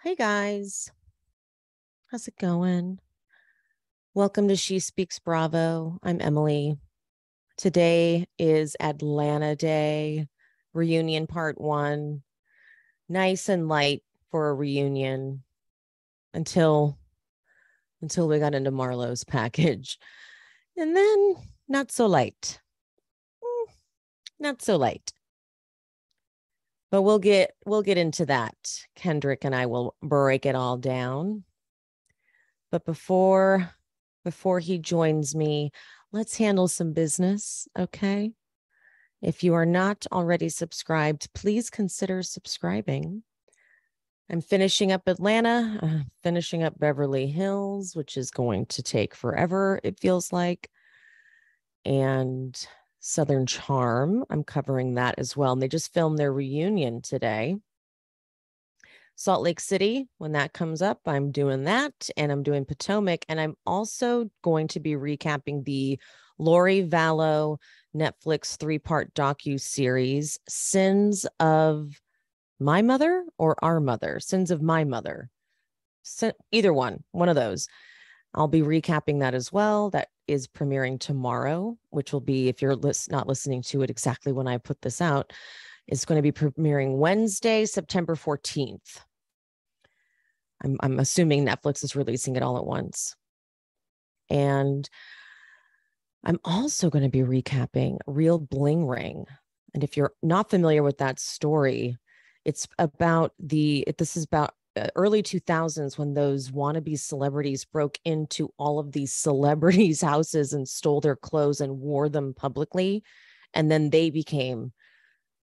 Hey guys, how's it going? Welcome to She Speaks Bravo. I'm Emily. Today is Atlanta Day, reunion part one. Nice and light for a reunion until we got into Marlo's package. And then not so light. Not so light. But we'll get into that. Kendrick and I will break it all down. But before he joins me, let's handle some business, okay? If you are not already subscribed, please consider subscribing. I'm finishing up Atlanta, finishing up Beverly Hills, which is going to take forever, it feels like. And Southern Charm, I'm covering that as well. And they just filmed their reunion today. Salt Lake City, when that comes up, I'm doing that, and I'm doing Potomac, and I'm also going to be recapping the Lori Vallow Netflix 3-part docu-series, Sins of My Mother or Our Mother? Sins of My Mother. Either one of those. I'll be recapping that as well. That is premiering tomorrow, which will be, if you're not listening to it exactly when I put this out, it's going to be premiering Wednesday, September 14th. I'm assuming Netflix is releasing it all at once. And I'm also going to be recapping Real Bling Ring. And if you're not familiar with that story, it's about early 2000s when those wannabe celebrities broke into all of these celebrities' houses and stole their clothes and wore them publicly. And then they became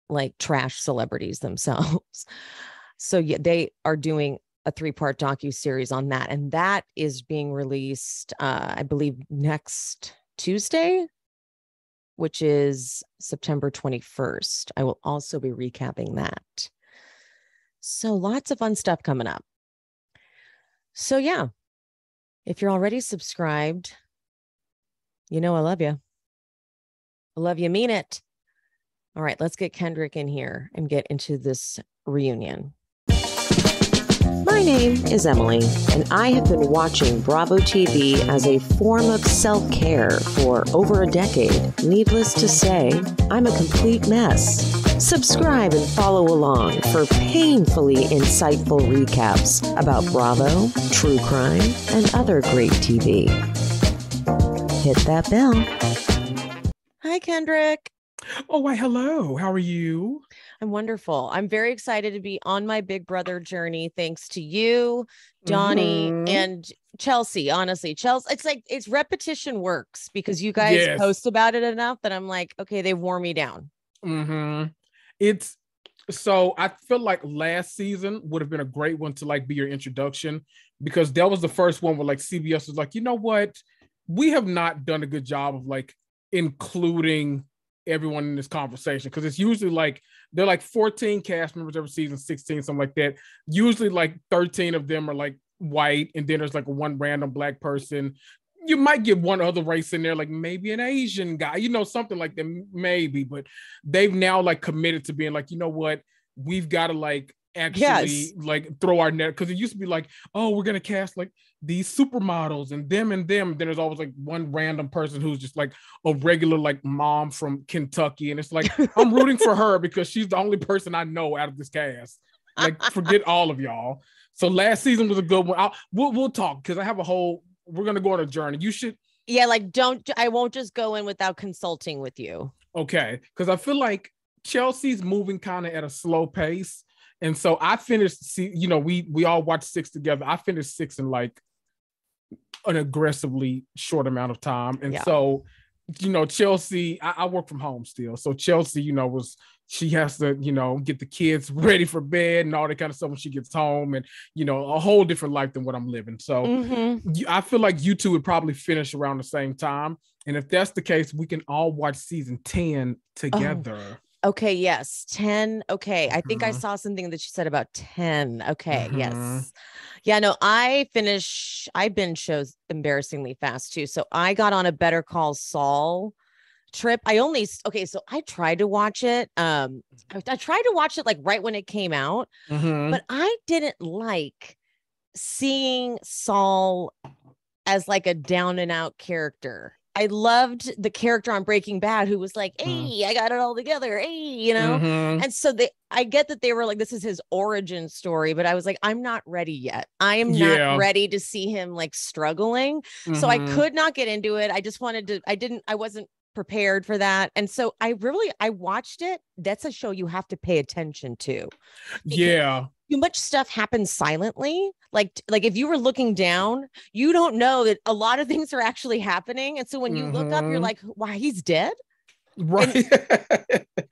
like trash celebrities themselves. So yeah, they are doing a 3-part docu-series on that. And that is being released, I believe, next Tuesday, which is September 21st. I will also be recapping that. So lots of fun stuff coming up. So yeah, if you're already subscribed, you know I love you. I love you, mean it. All right, let's get Kendrick in here and get into this reunion. My name is Emily, and I have been watching Bravo TV as a form of self-care for over a decade. Needless to say, I'm a complete mess. Subscribe and follow along for painfully insightful recaps about Bravo, true crime, and other great TV. Hit that bell. Hi, Kendrick. Oh, why, hello. How are you? I'm wonderful. I'm very excited to be on my Big Brother journey. Thanks to you, Donnie, and Chelsea. Honestly, Chelsea, it's repetition works because you guys post about it enough that I'm like, okay, they wore me down. It's so I feel like last season would have been a great one to like be your introduction, because that was the first one where like CBS was like, you know what? We have not done a good job of like including everyone in this conversation, because it's usually like they're like 14 cast members every season, 16, something like that. Usually like 13 of them are like white, and then there's like one random black person. You might get one other race in there, like maybe an Asian guy, something like that, maybe. But they've now like committed to being like, you know what, we've got to like actually like throw our net, because it used to be like, oh, we're gonna cast like these supermodels and them, and then there's always like one random person who's just like a regular like mom from Kentucky, and it's like I'm rooting for her because she's the only person I know out of this cast. Like forget all of y'all. So last season was a good one. We'll talk, because I have we're gonna go on a journey. You should I won't just go in without consulting with you. Okay, because I feel like Chelsea's moving kind of at a slow pace. And so I finished, we all watched 6 together. I finished 6 in like an aggressively short amount of time. And so, Chelsea, I work from home still. So Chelsea, she has to, get the kids ready for bed and all that kind of stuff when she gets home, and, a whole different life than what I'm living. So I feel like you two would probably finish around the same time. And if that's the case, we can all watch season 10 together. Oh. Okay, yes. 10. Okay. I think I saw something that you said about 10. Okay, yes. Yeah, no, I binge shows embarrassingly fast too. So I got on a Better Call Saul Trip. So I tried to watch it. I tried to watch it like right when it came out, but I didn't like seeing Saul as like a down and out character. I loved the character on Breaking Bad who was like, hey, I got it all together. Hey, And so I get that they were like, this is his origin story, but I was like, I'm not ready yet. I am not ready to see him like struggling. So I could not get into it. I just wanted to, I wasn't prepared for that. And so I watched it. That's a show you have to pay attention to. Too much stuff happens silently. Like if you were looking down, you don't know that a lot of things are actually happening. And so when you look up, you're like, wow, he's dead. Right.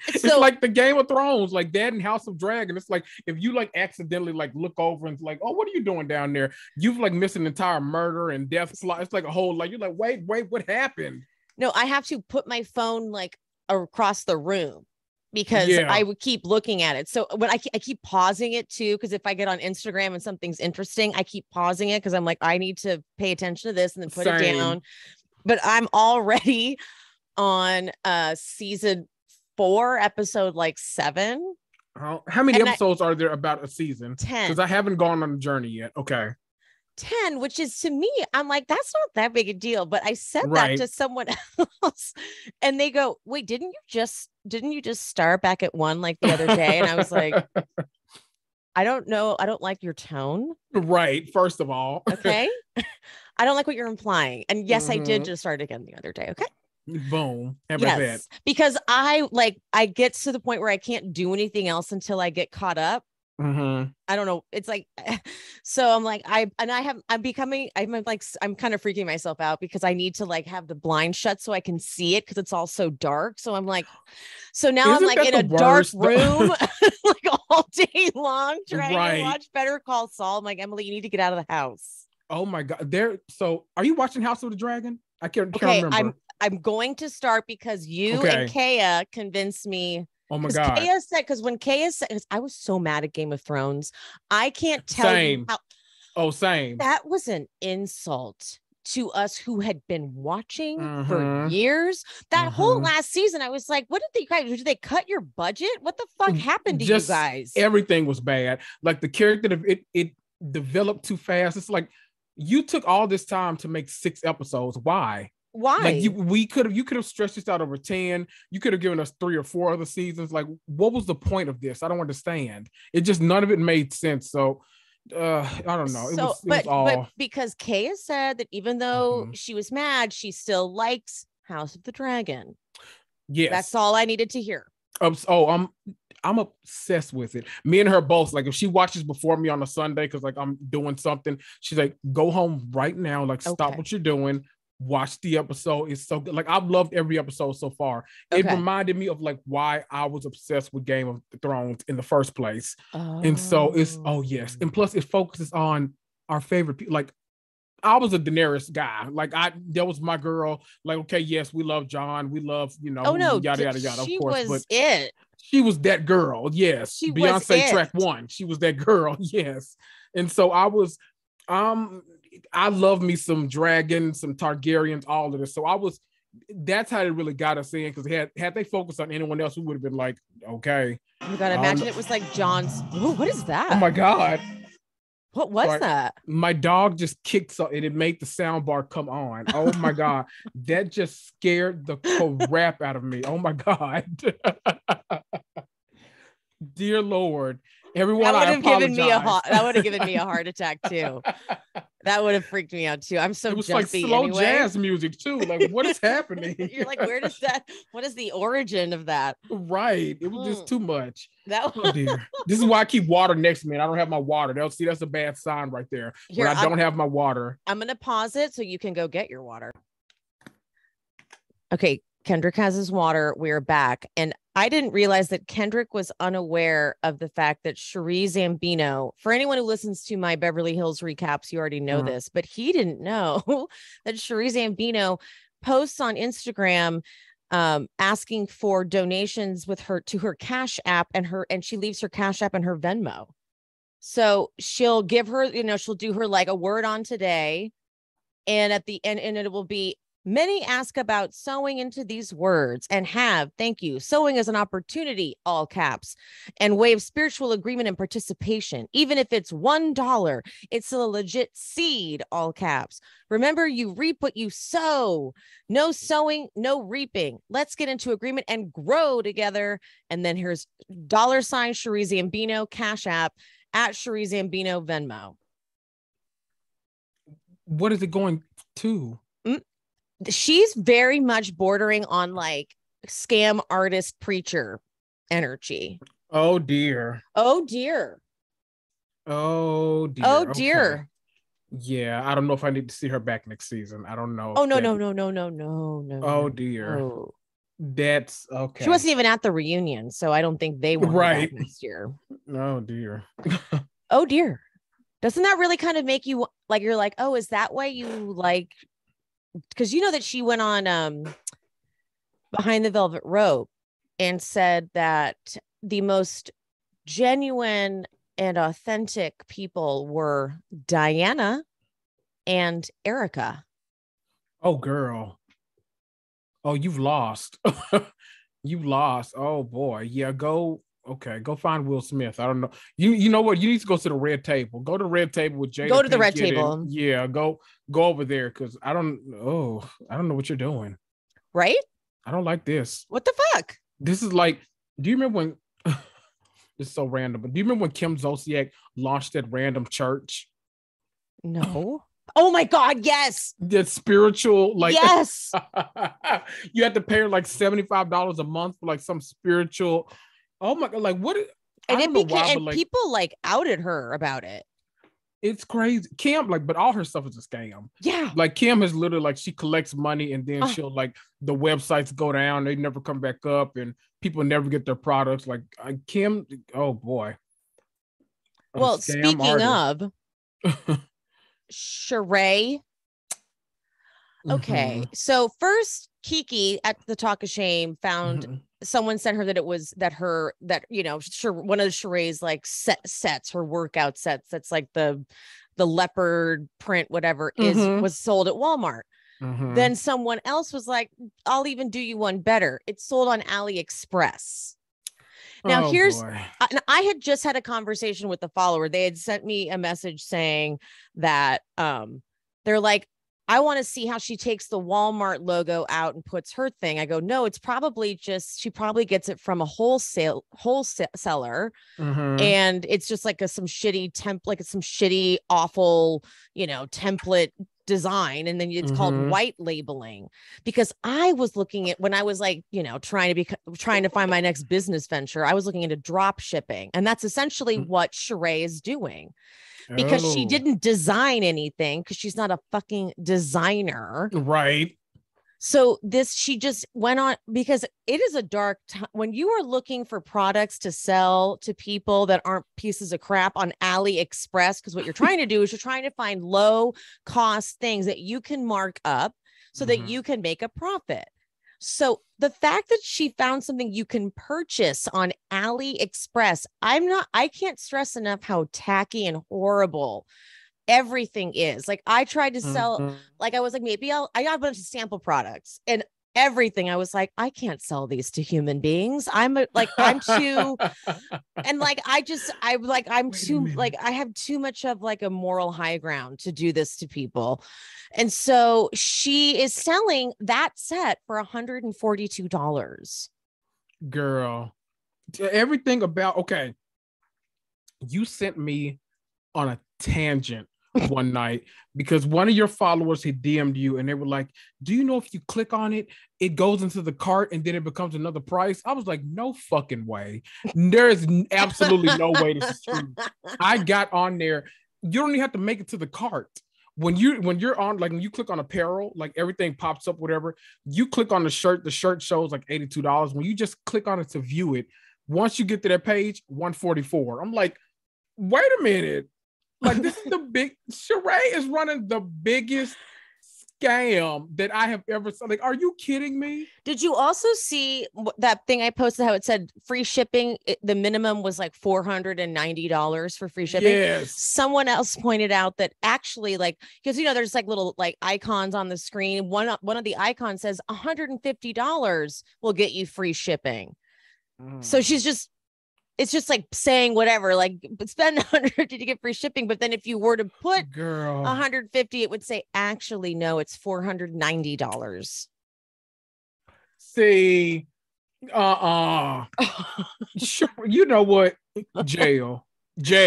It's like the Game of Thrones, like that and House of Dragon. It's like if you like accidentally like look over and like, oh, what are you doing down there? You've like missed an entire murder and death plot. It's like a whole like you're like, wait, what happened? No, I have to put my phone like across the room because I would keep looking at it. So when I keep pausing it too, because if I get on Instagram and something's interesting, I keep pausing it because I'm like, I need to pay attention to this and then put it down. But I'm already on season 4, episode like 7. How many episodes are there about a season? 10. Because I haven't gone on the journey yet. Okay. 10, which is to me, I'm like, that's not that big a deal. But I said that to someone else and they go, wait, didn't you just start back at 1 like the other day? And I was like, I don't know. I don't like your tone. Right. First of all. Okay. I don't like what you're implying. And yes, I did just start again the other day. Okay. Boom. How about that? Because I get to the point where I can't do anything else until I get caught up. I don't know. It's like, so I'm like, I'm kind of freaking myself out because I need to like have the blind shut so I can see it because it's all so dark. So I'm like, so now I'm like in a dark room like all day long trying to watch Better Call Saul. I'm like, Emily, you need to get out of the house. Oh my God. So are you watching House of the Dragon? I can't remember. I'm going to start because you and Kaya convinced me. Oh my God. Kaya said, when Kaya said, I was so mad at Game of Thrones. I can't tell you how. Same. That was an insult to us who had been watching for years. That whole last season, I was like, what did they guys, did they cut your budget? What the fuck happened to you guys? Everything was bad. Like the character, it developed too fast. It's like, you took all this time to make 6 episodes. Why? Like you could have stretched this out over 10. You could have given us 3 or 4 other seasons. Like, what was the point of this? I don't understand. It just, none of it made sense. So I don't know. But because Kaya said that even though she was mad, she still likes House of the Dragon. Yes. That's all I needed to hear. I'm obsessed with it. Me and her both. Like if she watches before me on a Sunday because like I'm doing something, she's like, go home right now. Like stop what you're doing. Watch the episode. It's so good. Like I've loved every episode so far. It reminded me of like why I was obsessed with Game of Thrones in the first place. And so it's yes. And plus it focuses on our favorite people. Like I was a Daenerys guy. Like that was my girl. Like, okay, yes, we love Jon. We love, yada, yada, yada, of course. But she was that girl. Yes. Beyonce track 1. She was that girl. Yes. And so I love me some dragons, some Targaryens, all of this. So that's how they really got us in, because had they focused on anyone else, we would have been like, okay. Oh my God, imagine it was like John's. Ooh, what is that? Oh my God. What was that? My dog just kicked so and it made the sound bar come on. Oh my God. That just scared the crap out of me. Oh my God. Dear Lord. Everyone, that would have given me a heart attack too. That would have freaked me out too. I'm so jumpy. It was like slow jazz music too. Like, what is happening? You're like, what is the origin of that? Right. It was just too much. Oh dear. This is why I keep water next to me. I don't have my water. That's a bad sign right there. When I don't have my water. I'm gonna pause it so you can go get your water. Okay, Kendrick has his water. We're back. And I didn't realize that Kendrick was unaware of the fact that Sheree Zambino, for anyone who listens to my Beverly Hills recaps, you already know this, but he didn't know that Sheree Zambino posts on Instagram asking for donations to her Cash App and she leaves her Cash App and her Venmo. So she'll give her, she'll do her like a word on today. And at the end, and it will be Many ask about sewing into these words and have, thank you. Sewing is an opportunity, all caps, and way of spiritual agreement and participation. Even if it's $1, it's a legit seed, all caps. Remember, you reap what you sow. No sowing, no reaping. Let's get into agreement and grow together. And then here's $sign Sheree Zambino, Cash App, at Sheree Zambino, Venmo. What is it going to? She's very much bordering on like scam artist preacher energy. Oh dear. Oh dear. Oh dear. Oh dear. Okay. Yeah, I don't know if I need to see her back next season. I don't know. Oh no. Oh dear. No. That's okay. She wasn't even at the reunion, so I don't think they want her back next year. Oh dear. Oh dear. Doesn't that really kind of make you like, you're like, oh, is that why you like, because you know that she went on Behind the Velvet Rope and said that the most genuine and authentic people were Diana and Erica. Oh girl. Oh, you've lost. You've lost. Oh boy. Yeah, go find Will Smith. I don't know. You know what? You need to go to the red table. Go to the red table with Jada. Go to the red table. Yeah, go over there because I don't know what you're doing. Right? I don't like this. What the fuck? This is like, do you remember when this is so random, but do you remember when Kim Zolciak launched that random church? No. Oh my God, yes. That spiritual, like, yes. You had to pay her like $75 a month for like some spiritual. Oh my God, like what? And it became, and like, people like outed her about it. It's crazy. Kim, like, but all her stuff is a scam. Yeah. Like Kim has literally like, she collects money and then she'll like, the websites go down, they never come back up and people never get their products. Like Kim, oh boy. Well, speaking of Sheree. Okay. So first Kiki at the Talk of Shame found someone sent her that it was that you know, one of the Sheree's like sets, her workout sets, that's like the leopard print, whatever was sold at Walmart. Then someone else was like, I'll even do you one better. It's sold on AliExpress. Now I had just had a conversation with the follower. They had sent me a message saying that they're like, I want to see how she takes the Walmart logo out and puts her thing. I go, no, it's probably just, she probably gets it from a wholesaler. And it's just like some shitty some shitty, awful, you know, template design. And then it's called white labeling, because I was looking at, when I was like, you know, trying to find my next business venture, I was looking into drop shipping. And that's essentially what Sheree is doing. Because she didn't design anything, because she's not a fucking designer. Right. So she just went on, because it is a dark time when you are looking for products to sell to people that aren't pieces of crap on AliExpress. Because what you're trying to do is you're trying to find low cost things that you can mark up so that you can make a profit. So the fact that she found something you can purchase on AliExpress, I can't stress enough how tacky and horrible everything is. Like I tried to sell, like I was like, maybe I got a bunch of sample products and everything. I was like, I can't sell these to human beings. I'm too, and like, I have too much of like a moral high ground to do this to people. And so she is selling that set for $142. Girl, everything about, okay. You sent me on a tangent one night because one of your followers had DM'd you and they were like, do you know if you click on it, it goes into the cart and then it becomes another price? I was like, no fucking way. There is absolutely no way this is true. I got on there. You don't even have to make it to the cart. When you're on, like when you click on apparel, like everything pops up, whatever, you click on the shirt shows like $82. When you just click on it to view it, once you get to that page, $144. I'm like, wait a minute. Like this is Sheree is running the biggest scam that I have ever seen. Like, are you kidding me? Did you also see that thing I posted, how it said free shipping? The minimum was like $490 for free shipping. Yes. Someone else pointed out that actually, like, because there's like little like icons on the screen. One of the icons says $150 will get you free shipping. So it's just like saying whatever, like spend 100 to get free shipping. But then if you were to put 150, it would say, actually, no, it's $490. See, sure, you know what? Jail. Put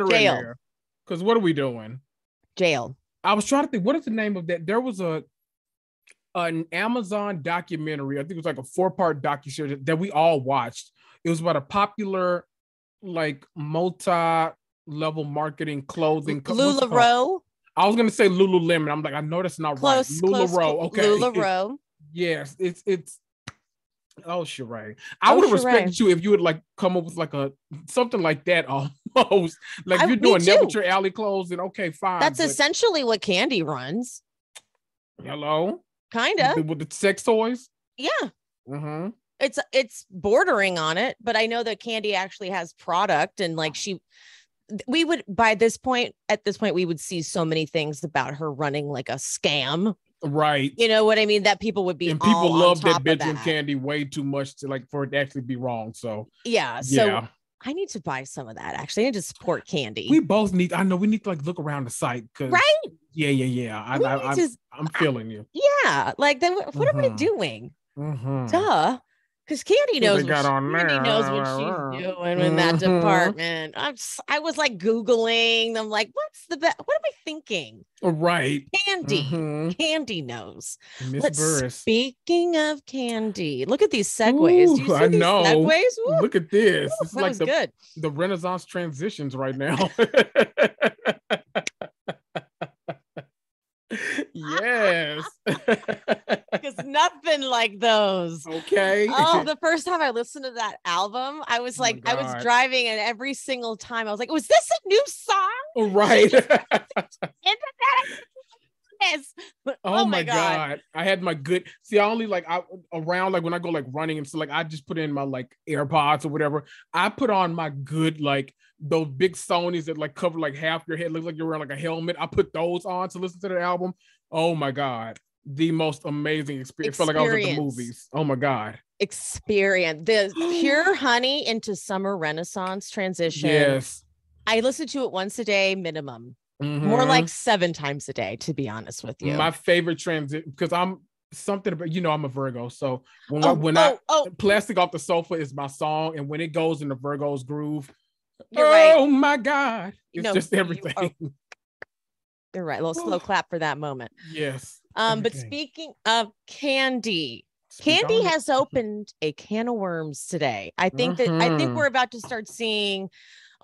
her in there. Because what are we doing? Jail. I was trying to think, what is the name of that? There was an Amazon documentary. I think it was like a 4-part docuseries that we all watched. It was about a popular, like, multi-level marketing clothing. LuLaRoe. I was gonna say Lululemon. I'm like, I know that's not right. LuLaRoe. Okay. LuLaRoe. Yes, it's. Oh, Sheree. I would have respected you if you would like come up with like something like that almost. Like, you're doing Never Alley clothes, and okay, fine. That's essentially what Kandi runs. Hello. Kinda. With the sex toys? Yeah. Mm-hmm. It's bordering on it, but I know that Kandi actually has product, and like we would at this point, we would see so many things about her running like a scam. Right. You know what I mean? That people would be, and people love that Benjamin Kandi way too much to like for it to actually be wrong. So So I need to buy some of that. Actually, I need to support Kandi. We both need. I know we need to like look around the site, because Yeah. I'm feeling you. Yeah, like then what are we doing? Duh. Because Kandi knows what she's doing in that department. I was like Googling. I'm like, what's the best? What am I thinking? Right. Kandi knows. Miss Burris. Speaking of Kandi, look at these segues. Do you see these segues? Ooh. Look at this. This is like the Renaissance transitions right now. Yes. Because nothing like those. Okay. Oh, the first time I listened to that album, I was like, I was driving, and every single time I was like, was this a new song? Right. Yes. Oh my God. I had my good, see, I only like around like when I go like running and so like I just put in my like AirPods or whatever. I put on my good like those big Sonys that like cover like half your head, looks like you're wearing like a helmet. I put those on to listen to the album. Oh my God. The most amazing experience. It felt like I was at the movies. Oh my God. Experience. The pure honey into summer Renaissance transition. Yes. I listen to it once a day minimum. More like 7 times a day, to be honest with you. My favorite transit, because I'm something about, I'm a Virgo. So when I Plastic Off the Sofa is my song, and when it goes in the Virgo's groove, oh my God, it's just everything. You're right. A little slow clap for that moment. Yes. But speaking of Kandi, Kandi has opened a can of worms today. I think we're about to start seeing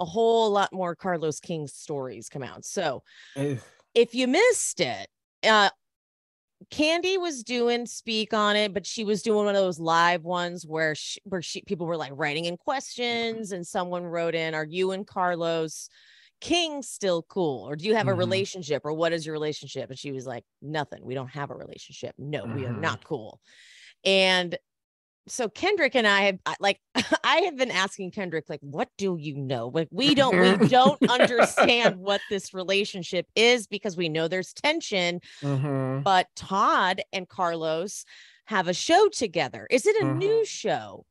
a whole lot more Carlos King stories come out. So if you missed it, Kandi was doing Speak on it, but she was doing one of those live ones where people were like writing in questions, and someone wrote in, are you and Carlos King still cool? Or do you have a relationship? Or what is your relationship? And she was like, nothing. We don't have a relationship. No, we are not cool. And so Kendrick and I have I have been asking Kendrick, like, what do you know? Like, we don't understand what this relationship is, because we know there's tension, but Todd and Carlos have a show together. Is it a new show?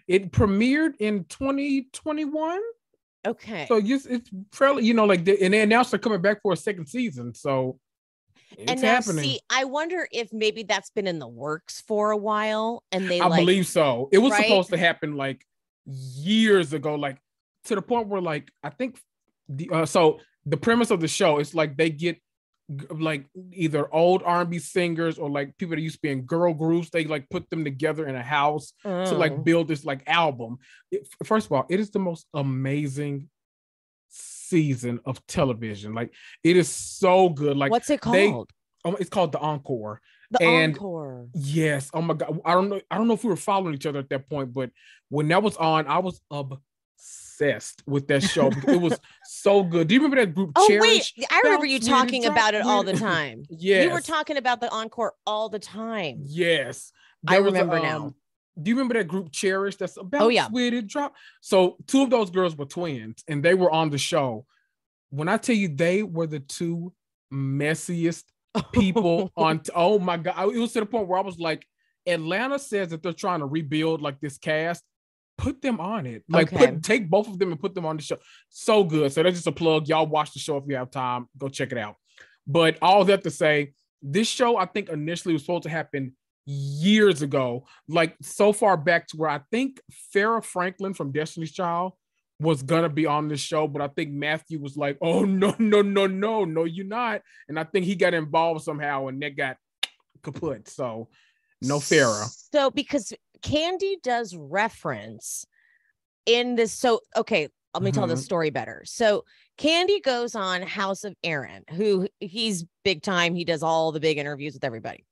It premiered in 2021. Okay. So it's fairly, and they announced they're coming back for a second season. So it's happening. See, I wonder if maybe that's been in the works for a while, and I believe so. It was supposed to happen like years ago, like to the point where like I think the premise of the show is like they get like either old R&B singers or like people that used to be in girl groups. They like put them together in a house to like build this like album. First of all, it is the most amazing season of television. Like, it is so good. Like, what's it called? It's called The Encore. Encore. Yes. Oh my God. I don't know if we were following each other at that point, but when that was on, I was obsessed with that show because it was so good. Do you remember that group? Oh, Cherish? wait. I remember you talking about it all the time. Yes. You were talking about the encore all the time. Yes. I remember now. Do you remember that group Cherish? That's about Sweetie Drop. So 2 of those girls were twins and they were on the show. When I tell you they were the 2 messiest people on, oh my God. It was to the point where I was like, Atlanta says that they're trying to rebuild like this cast. Put them on it. Like take both of them and put them on the show. So good. So that's just a plug. Y'all watch the show if you have time. Go check it out. But all that to say, this show I think initially was supposed to happen years ago, like so far back to where I think Farrah Franklin from Destiny's Child was gonna be on this show, but I think Matthew was like, oh no, you're not. And I think he got involved somehow and that got kaput. So no Farrah. So because Kandi does reference in this. So, okay, let me tell the story better. So Kandi goes on Haus of Aaron, who he's big time. He does all the big interviews with everybody.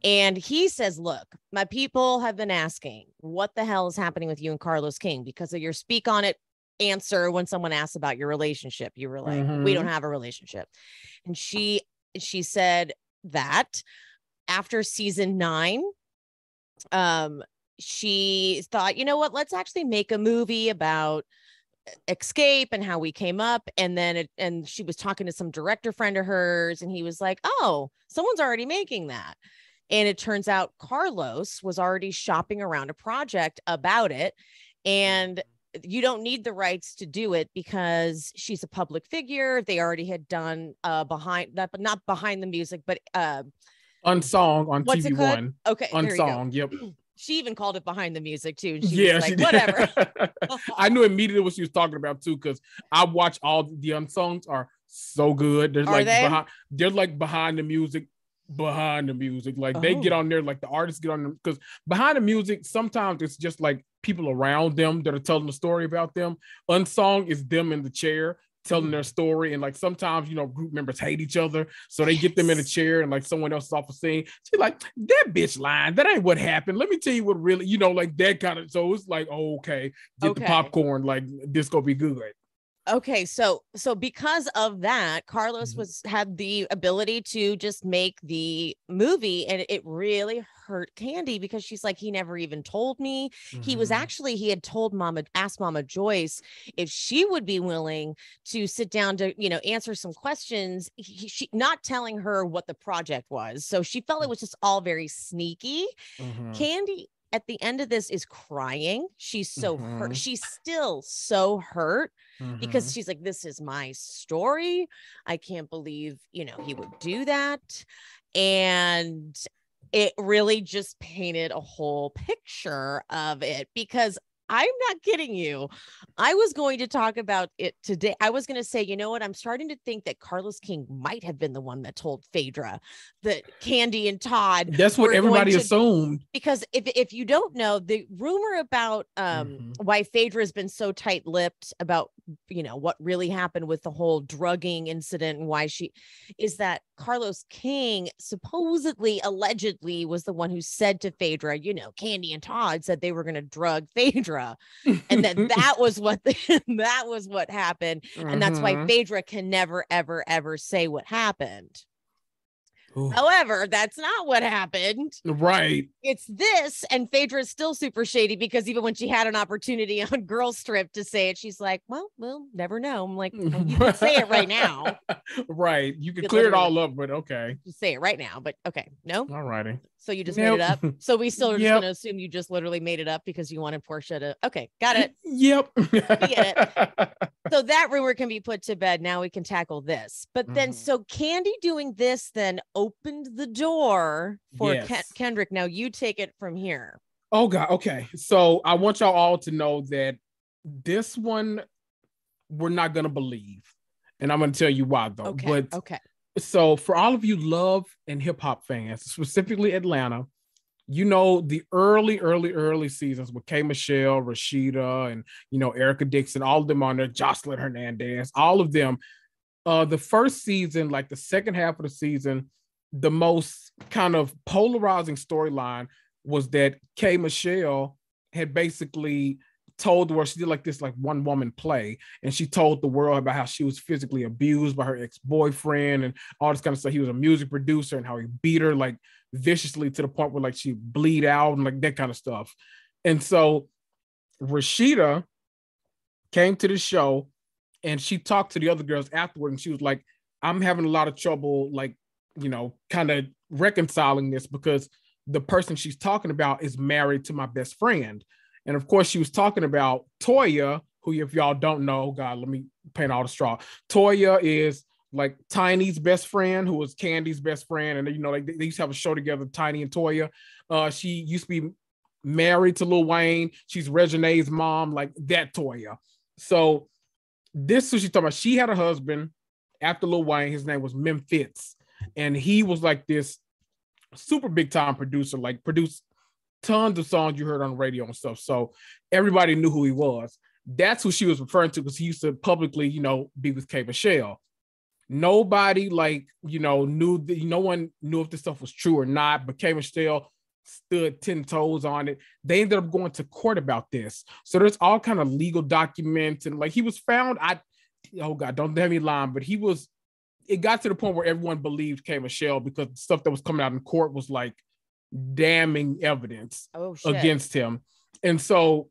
And he says, look, my people have been asking what the hell is happening with you and Carlos King because of your speak on it answer when someone asks about your relationship. You were like, we don't have a relationship. And she said that after season 9, she thought, you know what, let's actually make a movie about Escape and how we came up. And then and she was talking to some director friend of hers and he was like, oh, someone's already making that. And it turns out Carlos was already shopping around a project about it. And you don't need the rights to do it because she's a public figure. They already had done behind that, but not behind the music, but Unsong on TV1. Okay. Unsong. Yep. She even called it behind the music too. She was like, whatever. I knew immediately what she was talking about too, because I watch all the unsongs are so good. They're like behind the music. Like they get on there, like the artists get on them, because behind the music, sometimes it's just like people around them that are telling the story about them. Unsong is them in the chair telling their story, and like sometimes group members hate each other, so they get them in a chair and like someone else is off a scene. She's like, that bitch lying, that ain't what happened, let me tell you what really, like that kind of. So it's like, oh, okay, get the popcorn, like this gonna be good. Okay, so because of that, Carlos had the ability to just make the movie, and it really hurt Kandi because she's like, he never even told me. He had asked Mama Joyce if she would be willing to sit down to answer some questions. She not telling her what the project was, so she felt it was just all very sneaky. Kandi at the end of this is crying. She's so hurt. She's still so hurt because she's like, this is my story. I can't believe, he would do that. And it really just painted a whole picture of it, because I'm not kidding you. I was going to talk about it today. I was going to say, you know what? I'm starting to think that Carlos King might have been the one that told Phaedra that Kandi and Todd. That's what everybody assumed. Because if you don't know, the rumor about why Phaedra has been so tight-lipped about, what really happened with the whole drugging incident and why she is that Carlos King supposedly, allegedly was the one who said to Phaedra, Kandi and Todd said they were going to drug Phaedra. And that was what that was what happened. And that's why Phaedra can never, ever, ever say what happened. Ooh. However, that's not what happened. Right. It's this, and Phaedra is still super shady because even when she had an opportunity on Girl Strip to say it, she's like, well, we'll never know. I'm like, well, you can say it right now. Right. You can clear it all up, but okay. Just say it right now, but okay. No. All righty. So you just made it up. So we still are just going to assume you just literally made it up because you wanted Portia to. Okay, got it. Yep. We get it. So that rumor can be put to bed. Now we can tackle this. But then, so Kandi doing this then opened the door for Kendrick. Now you take it from here. Oh God. Okay. So I want y'all all to know that this one we're not going to believe, and I'm going to tell you why though. Okay. So for all of you love and hip hop fans, specifically Atlanta, the early seasons with K. Michelle, Rashida, and, Erica Dixon, all of them on there, Jocelyn Hernandez, all of them. The first season, like the second half of the season, the most kind of polarizing storyline was that K. Michelle had basically told the world, she did like this like one woman play, and she told the world about how she was physically abused by her ex-boyfriend and all this kind of stuff. He was a music producer and how he beat her like viciously to the point where like she bleed out and like that kind of stuff. And so Rashida came to the show and she talked to the other girls afterward, and she was like, I'm having a lot of trouble, like, you know, kind of reconciling this because the person she's talking about is married to my best friend. And of course, she was talking about Toya, who, if y'all don't know, God, let me paint all the straw. Toya is like Tiny's best friend, who was Kandi's best friend. And, you know, like they used to have a show together, Tiny and Toya. She used to be married to Lil Wayne. She's Regine's mom, like that Toya. So this is what she's talking about. She had a husband after Lil Wayne. His name was Memphis. And he was like this super big time producer, like produced tons of songs you heard on the radio and stuff. So everybody knew who he was. That's who she was referring to, because he used to publicly, you know, be with K. Michelle. Nobody, like, you know, knew that, no one knew if this stuff was true or not, but K. Michelle stood 10 toes on it. They ended up going to court about this. So there's all kind of legal documents, and like he was found, oh God, don't have me lying, but it got to the point where everyone believed K. Michelle because the stuff that was coming out in court was like damning evidence against him. And so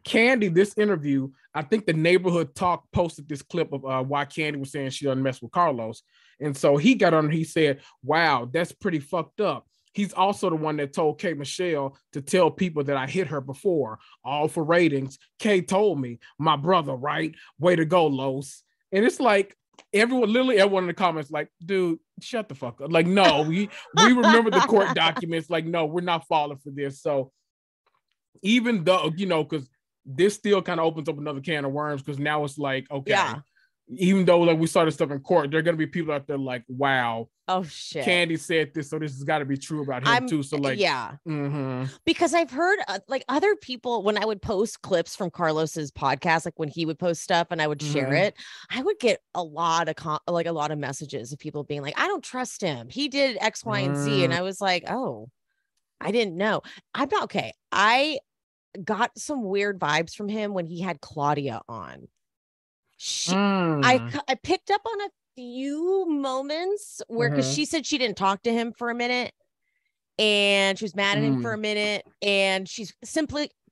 Kandi, this interview, I think the Neighborhood Talk posted this clip of why Kandi was saying she doesn't mess with Carlos. And so he got on and he said, wow, that's pretty fucked up. He's also the one that told K. Michelle to tell people that I hit her before, all for ratings. K told me, my brother, right? Way to go, Los. And it's like, literally everyone in the comments, like, dude, shut the fuck up. Like, no, we remember the court documents. Like, no, we're not falling for this. So even though, you know, because this still kind of opens up another can of worms, because now it's like, okay, even though like we saw this stuff in court, there are going to be people out there like, wow, oh shit, Kandi said this, so this has got to be true about him too. So like, because I've heard like other people, when I would post clips from Carlos's podcast, like when he would post stuff and I would share it, I would get a lot of messages of people being like, I don't trust him, he did X, Y, and Z. And I was like, oh, I didn't know. I'm not okay. I got some weird vibes from him when he had Claudia on. I picked up on a few moments where, because she said she didn't talk to him for a minute and she was mad at him for a minute, and she's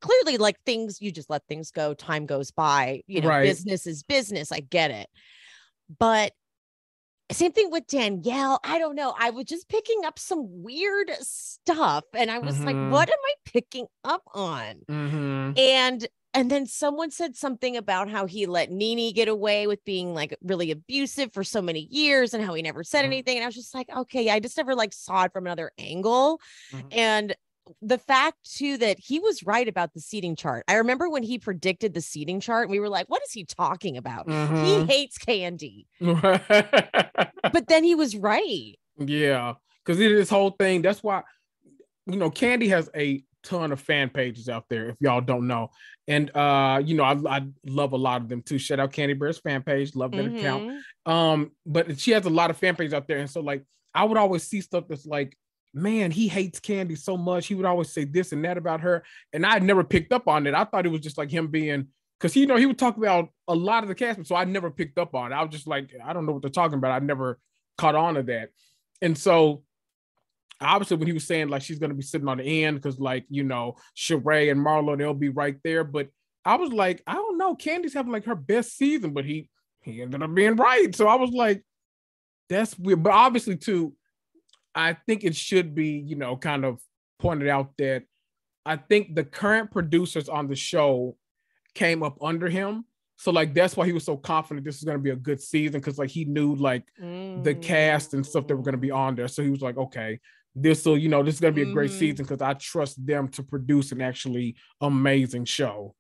clearly like, things, you just let things go, time goes by, you know, business is business, I get it. But same thing with Danielle. I don't know, I was just picking up some weird stuff and I was like, what am I picking up on? And then someone said something about how he let Nene get away with being like really abusive for so many years and how he never said anything. And I was just like, okay, I just never like saw it from another angle. And the fact too, that he was right about the seating chart. I remember when he predicted the seating chart and we were like, what is he talking about? He hates Kandi. But then he was right. Yeah. Because it is this whole thing. That's why, you know, Kandi has a ton of fan pages out there, if y'all don't know. And you know, I love a lot of them too. Shout out Kandi Bear's fan page, love that account. But she has a lot of fan pages out there, and so like I would always see stuff that's like, man, he hates Kandi so much, he would always say this and that about her, and I never picked up on it. I thought it was just like him being, because you know, he would talk about a lot of the cast, so I never picked up on it. I was just like, I don't know what they're talking about. I never caught on to that. And so obviously when he was saying like she's going to be sitting on the end because like, you know, Sheree and Marlo, they'll be right there. But I was like, I don't know, Kandi's having like her best season, but he ended up being right. So I was like, that's weird. But obviously too, I think it should be, you know, kind of pointed out that I think the current producers on the show came up under him. So like, that's why he was so confident this is going to be a good season. Cause like he knew like the cast and stuff that were going to be on there. So he was like, okay, this will, you know, this is going to be a great season because I trust them to produce an actually amazing show.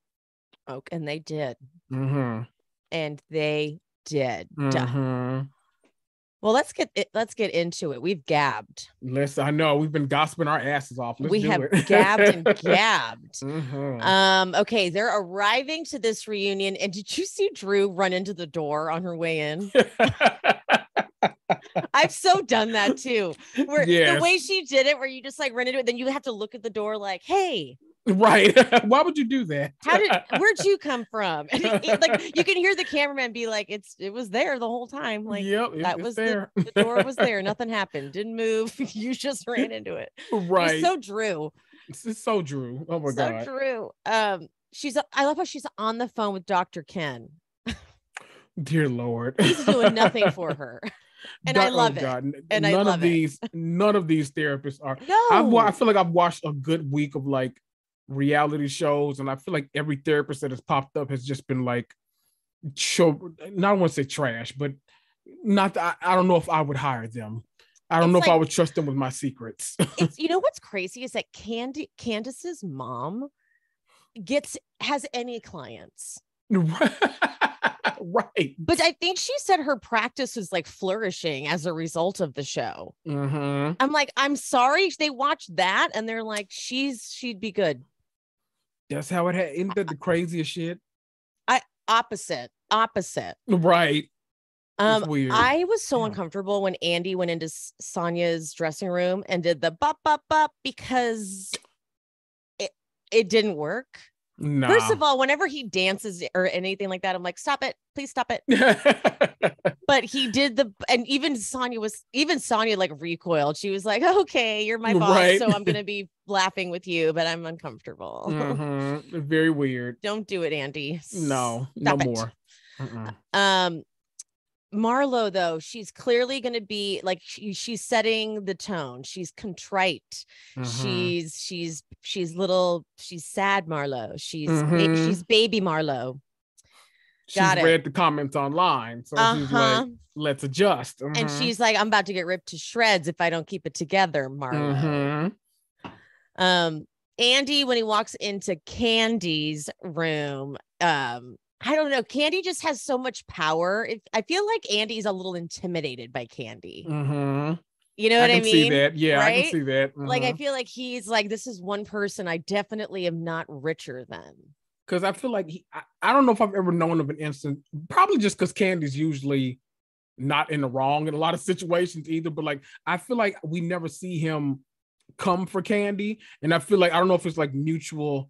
Oh, and they did. And they did. Well, let's get into it. We've gabbed. I know we've been gossiping our asses off. We have gabbed and gabbed. Okay, they're arriving to this reunion, and did you see Drew run into the door on her way in? I've so done that too. Where the way she did it, where you just like run into it, then you have to look at the door like, hey, Right. Why would you do that? Where'd you come from? And like you can hear the cameraman be like, it was there the whole time. Like, yep, that it's was there. the door was there. Nothing happened. Didn't move. You just ran into it. Right. She's so Drew. It's so Drew. Oh my so God. Drew. I love how she's on the phone with Dr. Ken. Dear Lord. He's doing nothing for her. And I love it. And none of these therapists are. No. I feel like I've watched a good week of like reality shows, and I feel like every therapist that has popped up has just been like, not want to say trash, but not. I don't know if I would hire them. I don't know if I would trust them with my secrets. You know what's crazy is that Candace's mom has any clients. Right. But I think she said her practice was like flourishing as a result of the show. Mm-hmm. I'm like, I'm sorry. They watched that and they're like, she'd be good. That's how it ended. The craziest shit. Opposite. Right. It's weird. I was so uncomfortable when Andy went into Sanya's dressing room and did the bop, bop, bop because it didn't work. Nah. First of all, whenever he dances or anything like that, I'm like, stop it, please stop it. But he did and even Sanya like recoiled. She was like, okay, you're my boss, right. So I'm gonna be laughing with you, but I'm uncomfortable. Mm-hmm. Very weird. Don't do it, Andy. No, stop no it. more. Mm-mm. Marlo, though, she's clearly going to be like she's setting the tone. She's contrite. Mm-hmm. She's sad Marlo. She's baby Marlo. She's read the comments online, so she's like, let's adjust. Mm-hmm. And she's like, I'm about to get ripped to shreds if I don't keep it together, Marlo. Mm-hmm. Andy, when he walks into Kandi's room, I don't know. Kandi just has so much power. I feel like Andy's a little intimidated by Kandi. Mm-hmm. You know what I mean? I can see that. Yeah, right? I can see that. Mm-hmm. Like, I feel like he's like, this is one person I definitely am not richer than. Because I feel like I don't know if I've ever known of an instance, probably just because Kandi's usually not in the wrong in a lot of situations either. But like, I feel like we never see him come for Kandi. And I feel like, I don't know if it's like mutual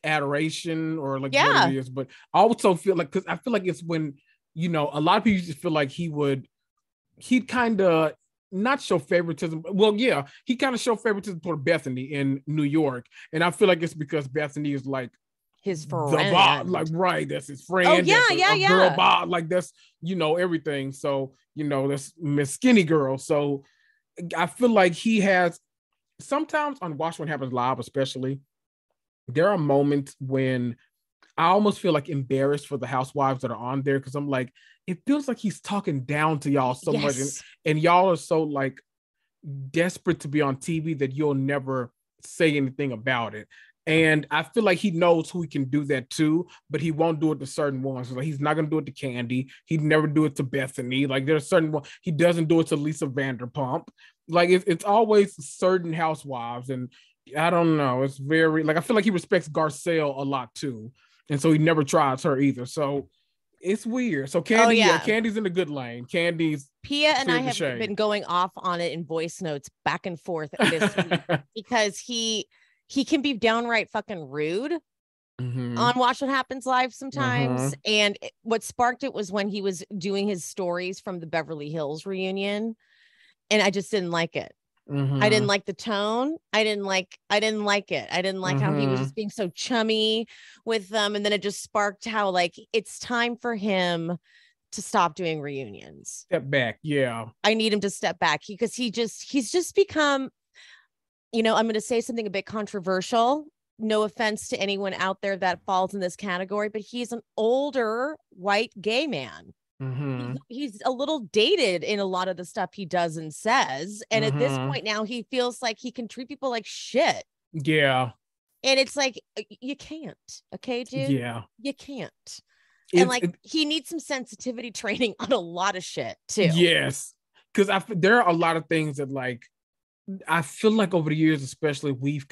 adoration or like what it is, but I also feel like, because I feel like it's when, you know, a lot of people just feel like he'd kind of not show favoritism. Well, yeah, he kind of showed favoritism toward Bethany in New York, and I feel like it's because Bethany is like his friend, like right, that's his friend. Oh yeah, girl bod, like that's, you know, everything. So, you know, that's Miss Skinny Girl. So I feel like he has sometimes on Watch What Happens Live, especially. There are moments when I almost feel like embarrassed for the housewives that are on there, because I'm like, it feels like he's talking down to y'all so much, and y'all are so like desperate to be on TV that you'll never say anything about it. And I feel like he knows who he can do that to, but he won't do it to certain ones. Like, he's not going to do it to Kandi. He'd never do it to Bethany. Like, there's certain ones. He doesn't do it to Lisa Vanderpump. Like, it's always certain housewives, and I don't know. It's very, like, I feel like he respects Garcelle a lot too. And so he never tries her either. So it's weird. So Kandi, Kandi's in a good lane. Kandi's Pia and I have been going off on it in voice notes back and forth this week because he can be downright fucking rude on Watch What Happens Live sometimes. And what sparked it was when he was doing his stories from the Beverly Hills reunion. And I just didn't like it. I didn't like the tone. I didn't like it. I didn't like how he was just being so chummy with them. And then it just sparked how like it's time for him to stop doing reunions. Step back. Yeah. I need him to step back because he's just become, you know, I'm going to say something a bit controversial. No offense to anyone out there that falls in this category, but he's an older white gay man. He's a little dated in a lot of the stuff he does and says. And at this point now, he feels like he can treat people like shit. Yeah. And it's like, you can't. Okay, dude? Yeah. You can't. And he needs some sensitivity training on a lot of shit too. Yes. Because there are a lot of things that like, I feel like over the years, especially, we've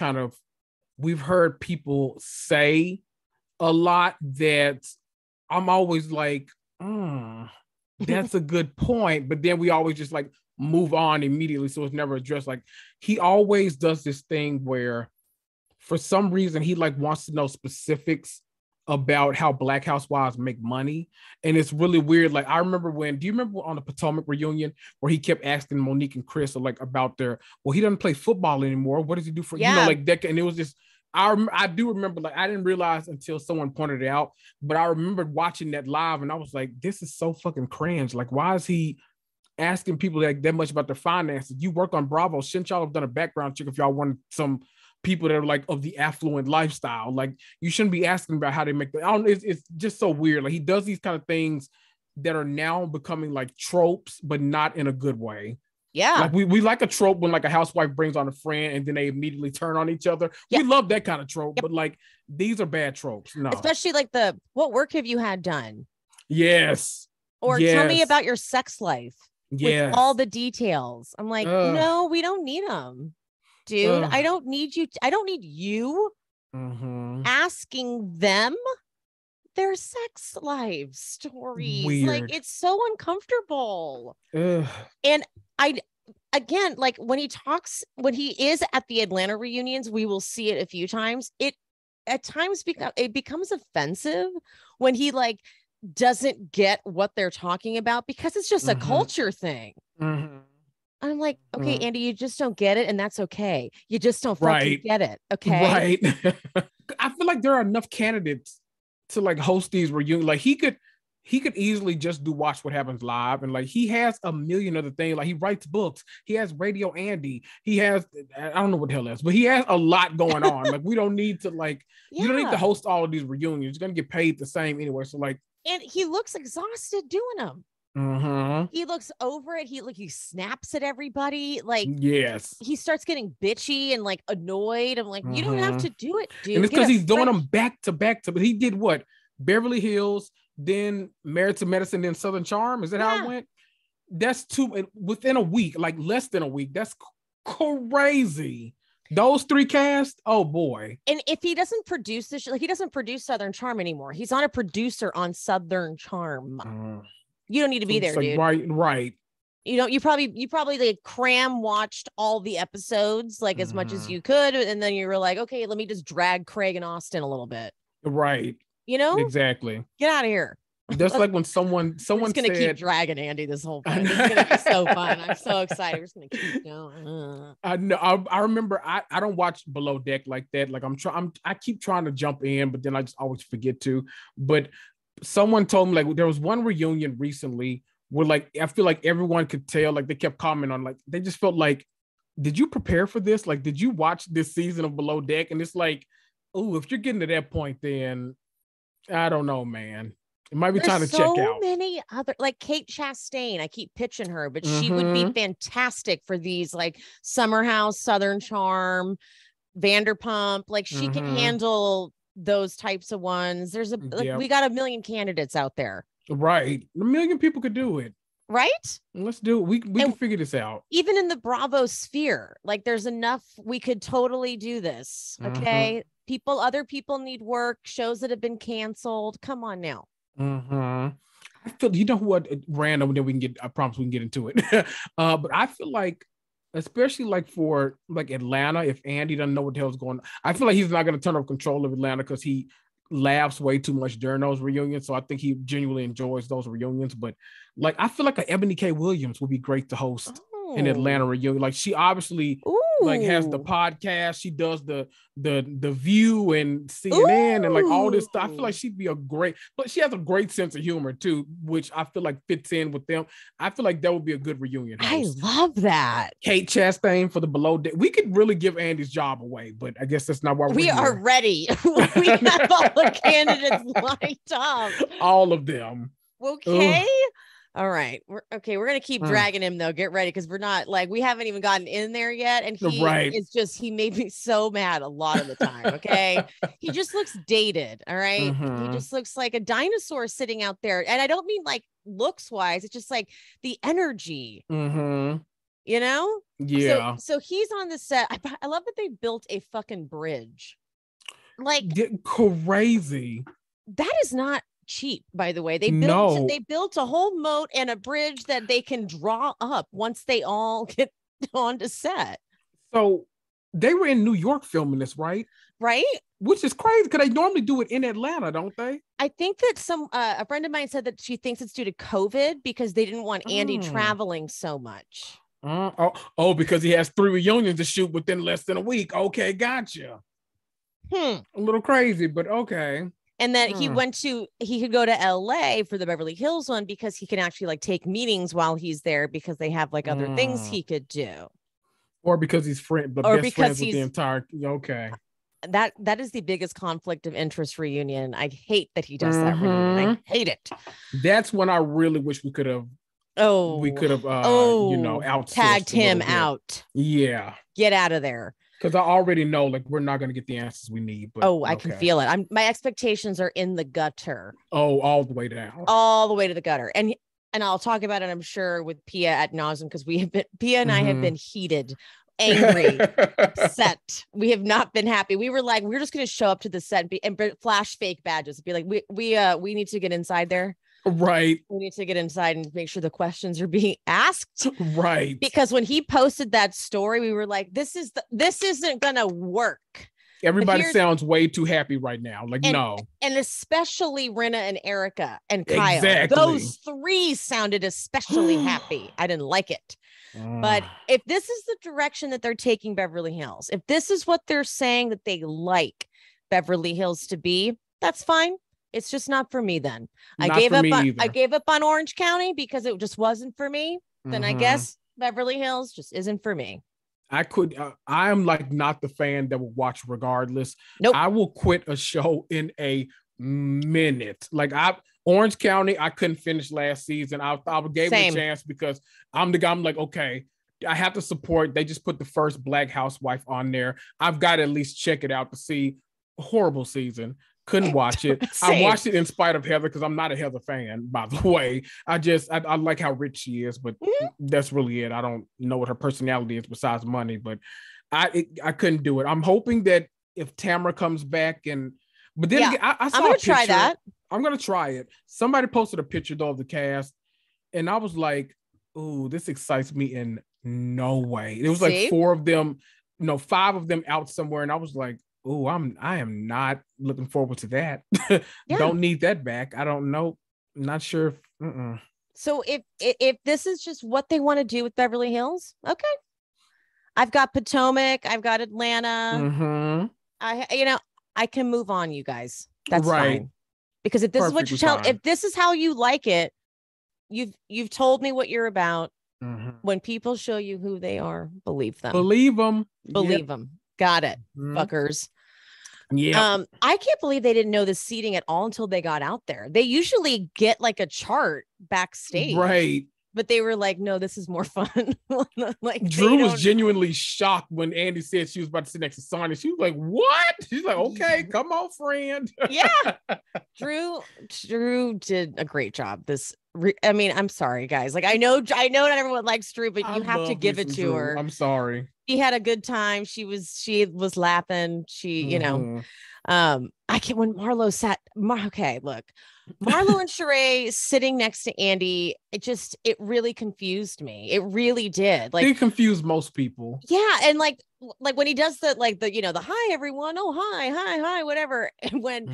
heard people say a lot that I'm always like, that's a good point, but then we always just like move on immediately, so it's never addressed. Like, he always does this thing where for some reason he like wants to know specifics about how Black housewives make money. And it's really weird. Like I remember do you remember on the Potomac reunion where he kept asking Monique and Chris like about well, he doesn't play football anymore. What does he do for, like that? And it was just, I do remember, like, I didn't realize until someone pointed it out, but I remembered watching that live and I was like, this is so fucking cringe. Like, why is he asking people like that much about their finances? You work on Bravo. Shouldn't y'all have done a background check if y'all wanted some people that are like of the affluent lifestyle? Like, you shouldn't be asking about how they make it's just so weird. Like, he does these kind of things that are now becoming like tropes, but not in a good way. Yeah. Like we like a trope when like a housewife brings on a friend and then they immediately turn on each other. Yeah. We love that kind of trope, but like these are bad tropes. No. Especially like what work have you had done? Yes. Or tell me about your sex life. Yes. With all the details. I'm like, no, we don't need them. Dude, I don't need you. I don't need you asking them their sex life stories. Weird. Like, it's so uncomfortable. And again, like when he is at the Atlanta reunions, we will see it a few times. It at times becomes offensive when he like doesn't get what they're talking about because it's just a culture thing. I'm like, okay, Andy, you just don't get it, and that's okay. You just don't fucking get it, okay? Right. I feel like there are enough candidates to like host these reunions. Like he could easily just do Watch What Happens Live, and like he has a million other things. Like he writes books, he has Radio Andy, he has, I don't know what the hell else, but he has a lot going on. Like we don't need to you don't need to host all of these reunions. You're gonna get paid the same anyway. So like, and he looks exhausted doing them. He looks over it. He snaps at everybody. Like, yes, he starts getting bitchy and like annoyed. I'm like, you don't have to do it, dude. And it's because he's doing them back to back. But he did what? Beverly Hills, then Married to Medicine, then Southern Charm. Is that how it went? That's within a week, like less than a week. That's crazy. Those three casts, oh boy. And if he doesn't produce this, like he doesn't produce Southern Charm anymore. He's not a producer on Southern Charm. You don't need to be there, like, dude. Right. You know, you probably like cram watched all the episodes like as much as you could, and then you were like, okay, let me just drag Craig and Austin a little bit. Right. You know? Exactly. Get out of here. That's like when someone's gonna keep dragging Andy this whole thing. It's gonna be so fun. I'm so excited. We're just gonna keep going. I know. I remember. I don't watch Below Deck like that. Like I keep trying to jump in, but then I just always forget to. But someone told me like there was one reunion recently where like I feel like everyone could tell, like they kept commenting on, like they just felt like, did you prepare for this? Like, did you watch this season of Below Deck? And it's like, oh, if you're getting to that point, then I don't know, man. It might be time to check out. So many other, like Kate Chastain. I keep pitching her, but she would be fantastic for these like Summer House, Southern Charm, Vanderpump. Like she can handle those types of ones. There's we got a million candidates out there. Right. A million people could do it. Right? Let's do it. We can figure this out. Even in the Bravo sphere, like there's enough, we could totally do this. Okay. Other people need work, shows that have been canceled. Come on now. I feel, you know what, random, then we can get, I promise we can get into it. But I feel like, especially like for like Atlanta, if Andy doesn't know what the hell's going on, I feel like he's not going to turn over control of Atlanta because he laughs way too much during those reunions. So I think he genuinely enjoys those reunions. But like, I feel like a Ebony K. Williams would be great to host an Atlanta reunion. Like she obviously like has the podcast, she does the View and CNN and like all this stuff. I feel like she'd be but she has a great sense of humor too, which I feel like fits in with them. I feel like that would be a good reunion host. I love that. Kate Chastain for the Below Deck. We could really give Andy's job away, but I guess that's not why we are ready. We have all the candidates lined up. All of them. Okay. Ugh. All right. We're going to keep dragging him though. Get ready. Cause we haven't even gotten in there yet. And he made me so mad a lot of the time. Okay. He just looks dated. All right. He just looks like a dinosaur sitting out there. And I don't mean like looks wise. It's just like the energy, you know? Yeah. So he's on the set. I love that they built a fucking bridge. Like crazy. That is not cheap, by the way. They built a whole moat and a bridge that they can draw up once they all get onto set. So they were in New York filming this, right? right? Which is crazy because they normally do it in Atlanta, don't they? I think that a friend of mine said that she thinks it's due to COVID because they didn't want Andy traveling so much. Because he has 3 reunions to shoot within less than a week. Okay, gotcha. A little crazy, but okay. And then he could go to LA for the Beverly Hills one because he can actually like take meetings while he's there because they have like other things he could do. Or because he's best friends with the entire, okay. That is the biggest conflict of interest reunion. I hate that he does that reunion. I hate it. That's when I really wish we could have tagged him out. Yeah. Get out of there. Because I already know, like, we're not going to get the answers we need. But, I can feel it. My expectations are in the gutter. Oh, all the way down. All the way to the gutter. And I'll talk about it, I'm sure, with Pia ad nauseum, because Pia and I have been heated, angry, upset. We have not been happy. We were like, we're just going to show up to the set and flash fake badges. Be like, we need to get inside there. Right. We need to get inside and make sure the questions are being asked. Right. Because when he posted that story, we were like, this isn't gonna work. Everybody sounds way too happy right now. Like, no. And especially Rinna and Erica and Kyle. Exactly. Those 3 sounded especially happy. I didn't like it. But if this is the direction that they're taking Beverly Hills, if this is what they're saying that they like Beverly Hills to be, that's fine. It's just not for me then. I gave up on Orange County because it just wasn't for me. Then I guess Beverly Hills just isn't for me. I am like not the fan that will watch regardless. Nope. I will quit a show in a minute. Like Orange County, I couldn't finish last season. I gave it a chance because I'm the guy. I'm like, okay, I have to support. They just put the first Black housewife on there. I've got to at least check it out to see. Horrible season. Couldn't watch it. I watched it in spite of Heather because I'm not a Heather fan, by the way. I like how rich she is, but that's really it. I don't know what her personality is besides money, but I couldn't do it. I'm hoping that if Tamara comes back but then again, I saw I'm going to try that. I'm going to try it. Somebody posted a picture though of the cast and I was like, ooh, this excites me in no way. It was like 4 of them, 5 of them out somewhere. And I was like, oh, I am not looking forward to that. Don't need that back. I don't know. Not sure. So if this is just what they want to do with Beverly Hills, okay. I've got Potomac. I've got Atlanta. I can move on, you guys. That's fine. Because if this is what if this is how you like it, you've told me what you're about. When people show you who they are, believe them. Believe them. Believe them. Got it, fuckers. Yeah. I can't believe they didn't know the seating at all until they got out there. They usually get like a chart backstage, right? But they were like, "No, this is more fun." Like Drew was genuinely shocked when Andy said she was about to sit next to Sanya. She was like, "What?" She's like, "Okay, come on, friend." Yeah, Drew did a great job. I'm sorry, guys. Like, I know not everyone likes Drew, but you have to give it to her. I'm sorry. She had a good time. She was laughing. I can't when Marlo sat. Okay, look, Marlo and Sheree sitting next to Andy. It really confused me. It really did. Like, it confused most people. Yeah, and like when he does the hi everyone, oh hi, whatever. And when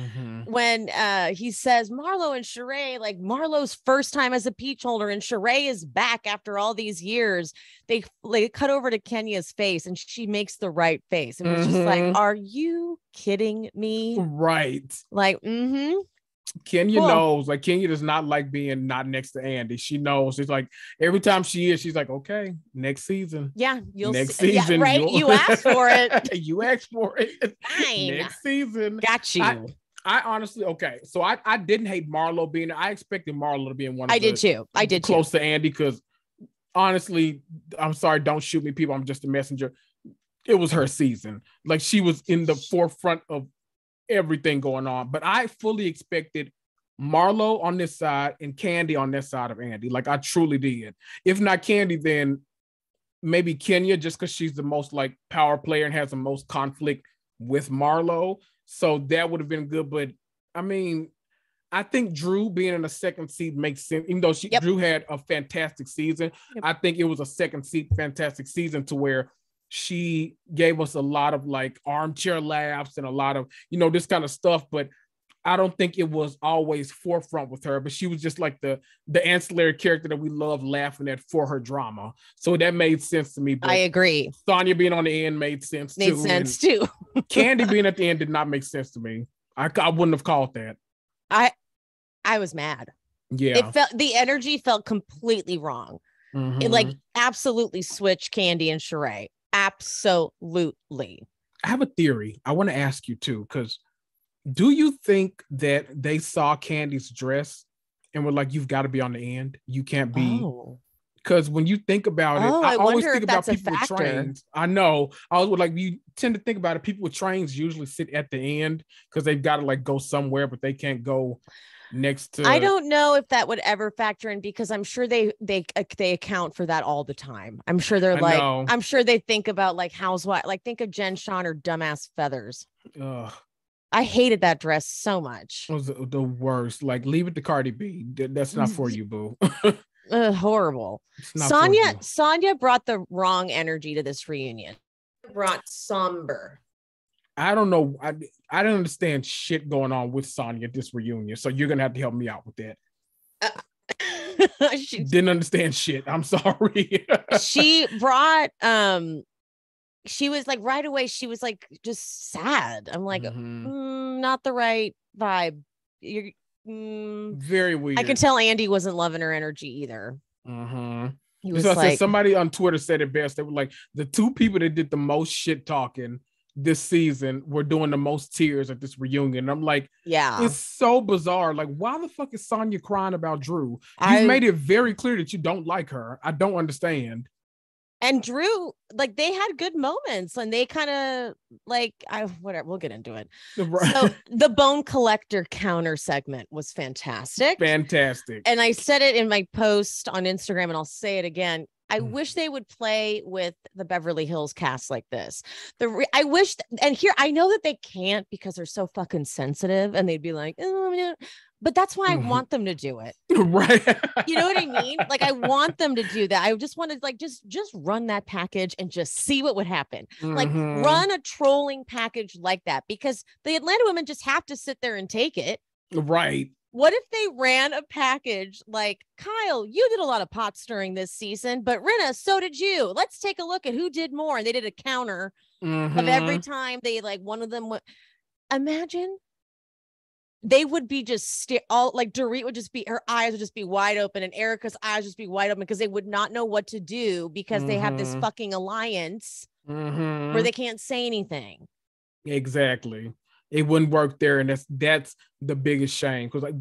he says Marlo and Sheree, like Marlo's first time as a peach holder, and Sheree is back after all these years. They cut over to Kenya's face, and she makes the right face, and it's just like, are you kidding me? Right. Like, Kenya knows, like Kenya does not like being not next to Andy. She knows. It's like every time she's like, okay, next season. Yeah, next season. Yeah, right. You asked for it. You asked for it. Fine. Next season. Got you. I honestly, okay. So I didn't hate Marlo being there. I expected Marlo to be in one of I did too. Close to Andy, because honestly, I'm sorry, don't shoot me, people. I'm just a messenger. It was her season. Like, she was in the forefront of everything going on, but I fully expected Marlo on this side and Kandi on that side of Andy. Like, I truly did. If not Kandi, then maybe Kenya, just because she's the most like power player and has the most conflict with Marlo. So that would have been good. But I mean, I think Drew being in a second seat makes sense, even though Drew had a fantastic season. I think it was a second seat fantastic season to where She gave us a lot of like armchair laughs and a lot of, this kind of stuff. But I don't think it was always forefront with her, but she was just like the ancillary character that we love laughing at for her drama. So that made sense to me. But I agree. Sanya being on the end made sense too. Kandi being at the end did not make sense to me. I wouldn't have called that. I was mad. Yeah. The energy felt completely wrong. It like absolutely switched Kandi and Sheree. Absolutely. I have a theory. I want to ask you too, because do you think that they saw Kandi's dress and were like, you've got to be on the end? You can't be. Because when you think about it, I always think about people with trains. I know. I was like, you tend to think about it. People with trains usually sit at the end because they've got to like go somewhere, but they can't go next to. I don't know if that would ever factor in, because I'm sure they account for that all the time. I'm sure they're like, I'm sure they think about like housewife, like think of Jen Shah or dumbass feathers. I hated that dress so much. It was the worst. Like, leave it to Cardi B. That's not for you, boo. Horrible. Sanya brought the wrong energy to this reunion. Brought somber. I don't know. I didn't understand shit going on with Sanya at this reunion. So you're gonna have to help me out with that. She didn't understand shit. I'm sorry. She brought she was like right away, she was like just sad. I'm like, not the right vibe. You're very weird. I can tell Andy wasn't loving her energy either. He was like, somebody on Twitter said it best. They were like, the two people that did the most shit talking this season were doing the most tears at this reunion. I'm like, yeah, it's so bizarre. Like, why the fuck is Sanya crying about Drew? You've made it very clear that you don't like her. I don't understand. And Drew, like, they had good moments, and they kind of like, whatever, we'll get into it. Right. So the bone collector counter segment was fantastic. And I said it in my post on Instagram, and I'll say it again. I wish they would play with the Beverly Hills cast like this. I wish, and here, I know that they can't because they're so fucking sensitive, and they'd be like, oh, but that's why I want them to do it. Right. You know what I mean? Like, I want them to do that. I just wanted like, just run that package and just see what would happen. Like, run a trolling package like that, because the Atlanta women just have to sit there and take it. Right. What if they ran a package like, Kyle, you did a lot of pot stirring this season, but Rinna, so did you. Let's take a look at who did more. And they did a counter of every time they, like, one of them would. Imagine they would be just all like, Dorit would just be, her eyes would just be wide open, and Erica's eyes would just be wide open, because they would not know what to do, because they have this fucking alliance where they can't say anything. Exactly. It wouldn't work there. And that's the biggest shame. Because like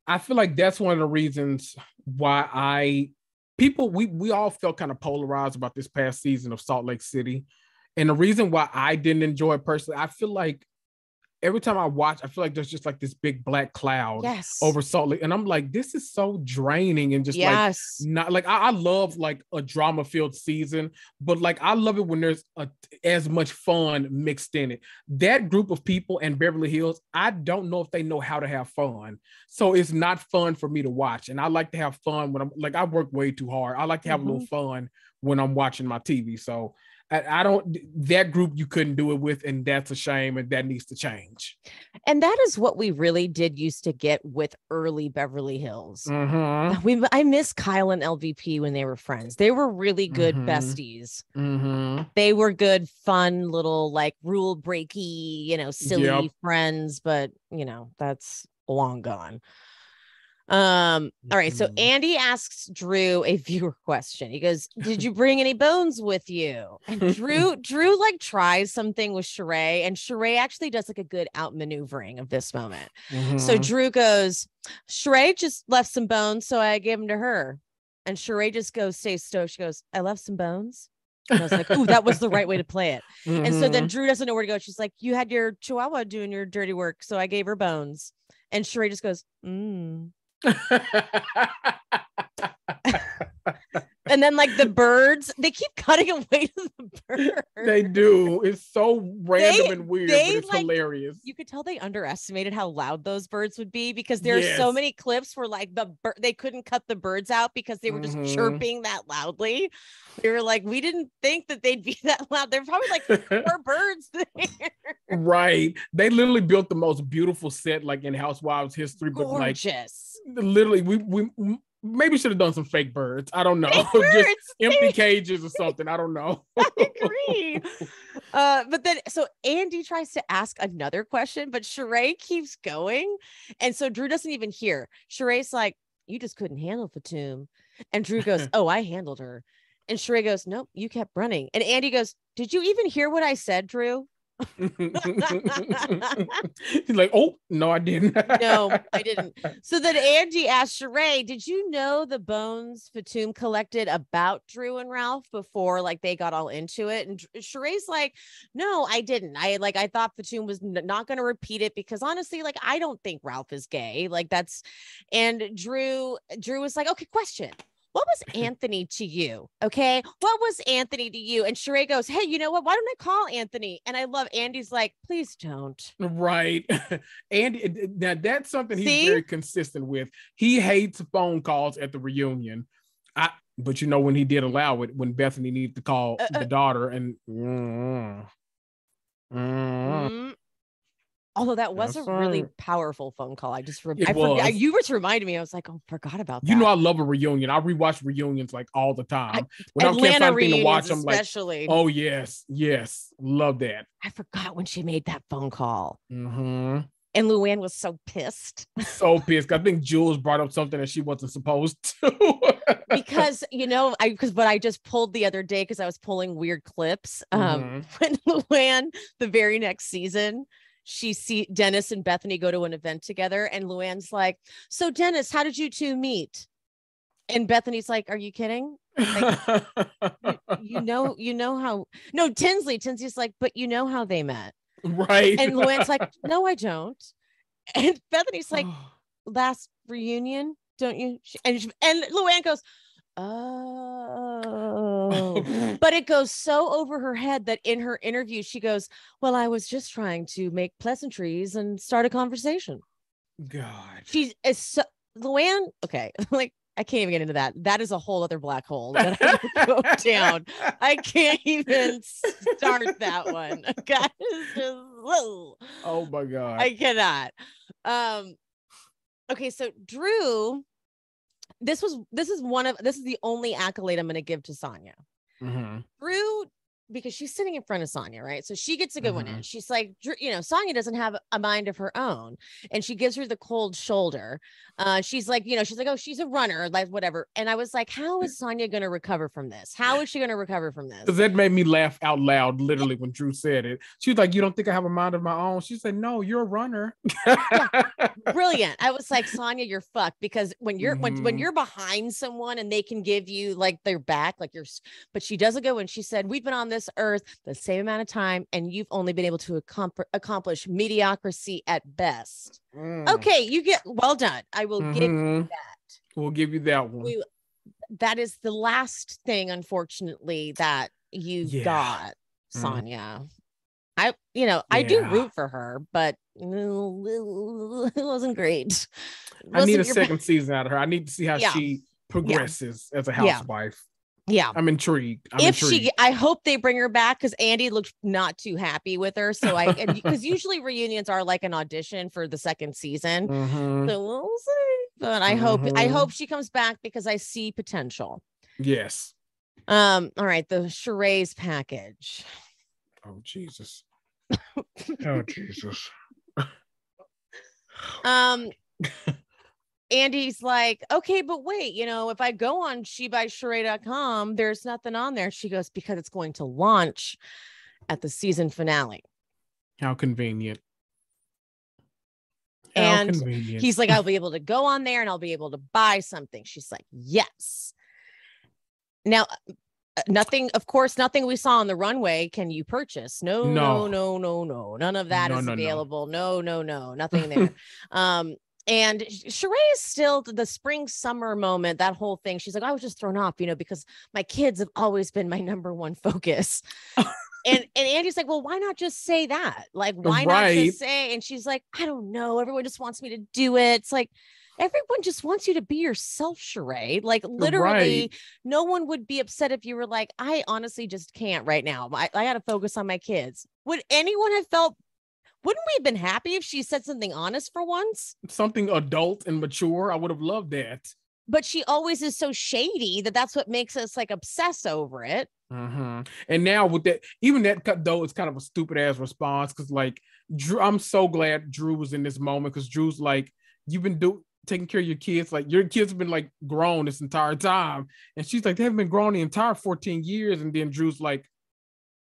I feel like that's one of the reasons why we all felt kind of polarized about this past season of Salt Lake City. And the reason why I didn't enjoy it personally, I feel like every time I watch, I feel like there's just like this big black cloud over Salt Lake. And I'm like, this is so draining, and just like, not like, I love like a drama filled season, but like, I love it when there's as much fun mixed in it. That group of people in Beverly Hills, I don't know if they know how to have fun. So it's not fun for me to watch. And I like to have fun when I'm like, I work way too hard. I like to have a little fun when I'm watching my TV. So I don't, that group you couldn't do it with, and that's a shame, and that needs to change. And that is what we really did used to get with early Beverly Hills. I miss Kyle and LVP when they were friends. They were really good besties. They were good, fun, little like rule breaky, silly friends, but that's long gone. All right, so Andy asks Drew a viewer question. He goes, did you bring any bones with you? And Drew like tries something with Sheree, and Sheree actually does like a good outmaneuvering of this moment. So Drew goes, Sheree just left some bones, so I gave them to her. And Sheree just goes, stay stoked. She goes, I left some bones. And I was like, ooh, that was the right way to play it. And so then Drew doesn't know where to go. She's like, you had your chihuahua doing your dirty work, so I gave her bones. And Sheree just goes, And then like the birds, they keep cutting away to the birds. They do. It's so random and weird, but it's like, hilarious. You could tell they underestimated how loud those birds would be, because there are so many clips where like they couldn't cut the birds out because they were just chirping that loudly. They were like, we didn't think that they'd be that loud. There's probably like 4 birds there. Right. They literally built the most beautiful set like in Housewives history, but gorgeous. Like literally we maybe should have done some fake birds. I don't know. Just empty cages or something. I don't know. I agree. But then, so Andy tries to ask another question, but Sheree keeps going. And so Drew doesn't even hear. Sheree's like, you just couldn't handle Fatum. And Drew goes, oh, I handled her. And Sheree goes, nope, you kept running. And Andy goes, did you even hear what I said, Drew? He's like, oh no, I didn't. No, I didn't. So then Angie asked Sheree, did you know the bones Fatum collected about Drew and Ralph before like they got all into it? And Sheree's like, no, I didn't. I thought Fatum was not going to repeat it, because honestly, like, I don't think Ralph is gay. Like that's, and Drew was like, okay, question. What was Anthony to you? Okay. What was Anthony to you? And Sheree goes, hey, you know what? Why don't I call Anthony? And I love Andy's like, please don't. Right. Andy, now that's something he's very consistent with. He hates phone calls at the reunion. But you know, when he did allow it, when Bethany needed to call the daughter and although that was a really powerful phone call. You just reminded me. I was like, oh, forgot about that. You know, I love a reunion. I rewatch reunions like all the time. When Atlanta I can't find anything to watch, I'm especially. Like, oh yes, love that. I forgot when she made that phone call. Mm-hmm. And Luann was so pissed. So pissed. I think Jules brought up something that she wasn't supposed to. Because, you know, what I just pulled the other day, because I was pulling weird clips. When Luann, the very next season, she see Dennis and Bethany go to an event together, and Luann's like, so Dennis, how did you two meet? And Bethany's like, are you kidding? Like, you know how, no, Tinsley's like, but you know how they met. Right. And Luann's like, no, I don't. And Bethany's like, last reunion, don't you? And Luann goes, oh, but it goes so over her head that in her interview, she goes, well, I was just trying to make pleasantries and start a conversation. God. She is so, Luann. Okay. Like, I can't even get into that. That is a whole other black hole that I will go down. I can't even start that one. God, just, oh my God. I cannot. Okay. So Drew, this is the only accolade I'm going to give to Sanya. Drew, because she's sitting in front of Sanya, right? So she gets a good one in. She's like, you know, Sanya doesn't have a mind of her own, and she gives her the cold shoulder. She's like, you know, she's like, oh, she's a runner, like whatever. And I was like, how is Sanya going to recover from this? How is she going to recover from this? Because that made me laugh out loud, literally, when Drew said it. She was like, you don't think I have a mind of my own? She said, no, you're a runner. Yeah. Brilliant. I was like, Sanya, you're fucked, because when you're when you're behind someone and they can give you like their back, like but she doesn't go. And she said, we've been on this earth the same amount of time, and you've only been able to accomplish mediocrity at best. Okay, you get well done. I will give you that. We'll give you that one. That is the last thing, unfortunately, that you got, Sanya. I do root for her, but it wasn't great. I need a second season out of her. I need to see how she progresses as a housewife. Yeah, I'm intrigued. I hope they bring her back, because Andy looked not too happy with her. So because usually reunions are like an audition for the second season. So we'll see. But I hope she comes back, because I see potential. Yes. All right, the Sheree's package. Oh Jesus. Oh Jesus. Andy's like, okay, but wait, you know, if I go on SheBuySheree.com, there's nothing on there. She goes, because it's going to launch at the season finale. How convenient. And he's like, I'll be able to go on there and I'll be able to buy something. She's like, yes. Now, nothing we saw on the runway can you purchase. No. None of that is available. No, nothing there. And Sheree is still the spring summer moment, that whole thing. She's like, I was just thrown off, because my kids have always been my number one focus. And Andy's like, well, why not just say that? Like, why not just say? And she's like, I don't know. Everyone just wants me to do it. It's like, everyone just wants you to be yourself, Sheree. Like, literally, no one would be upset if you were like, I honestly just can't right now. I got to focus on my kids. Would anyone have felt, wouldn't we have been happy if she said something honest for once? Something adult and mature. I would have loved that. But she always is so shady that's what makes us like obsess over it. Mm-hmm. And now with that, even that cut though, it's kind of a stupid ass response because like Drew, I'm so glad Drew was in this moment because Drew's like, you've been taking care of your kids, like your kids have been like grown this entire time, and she's like, they haven't been grown the entire 14 years, and then Drew's like,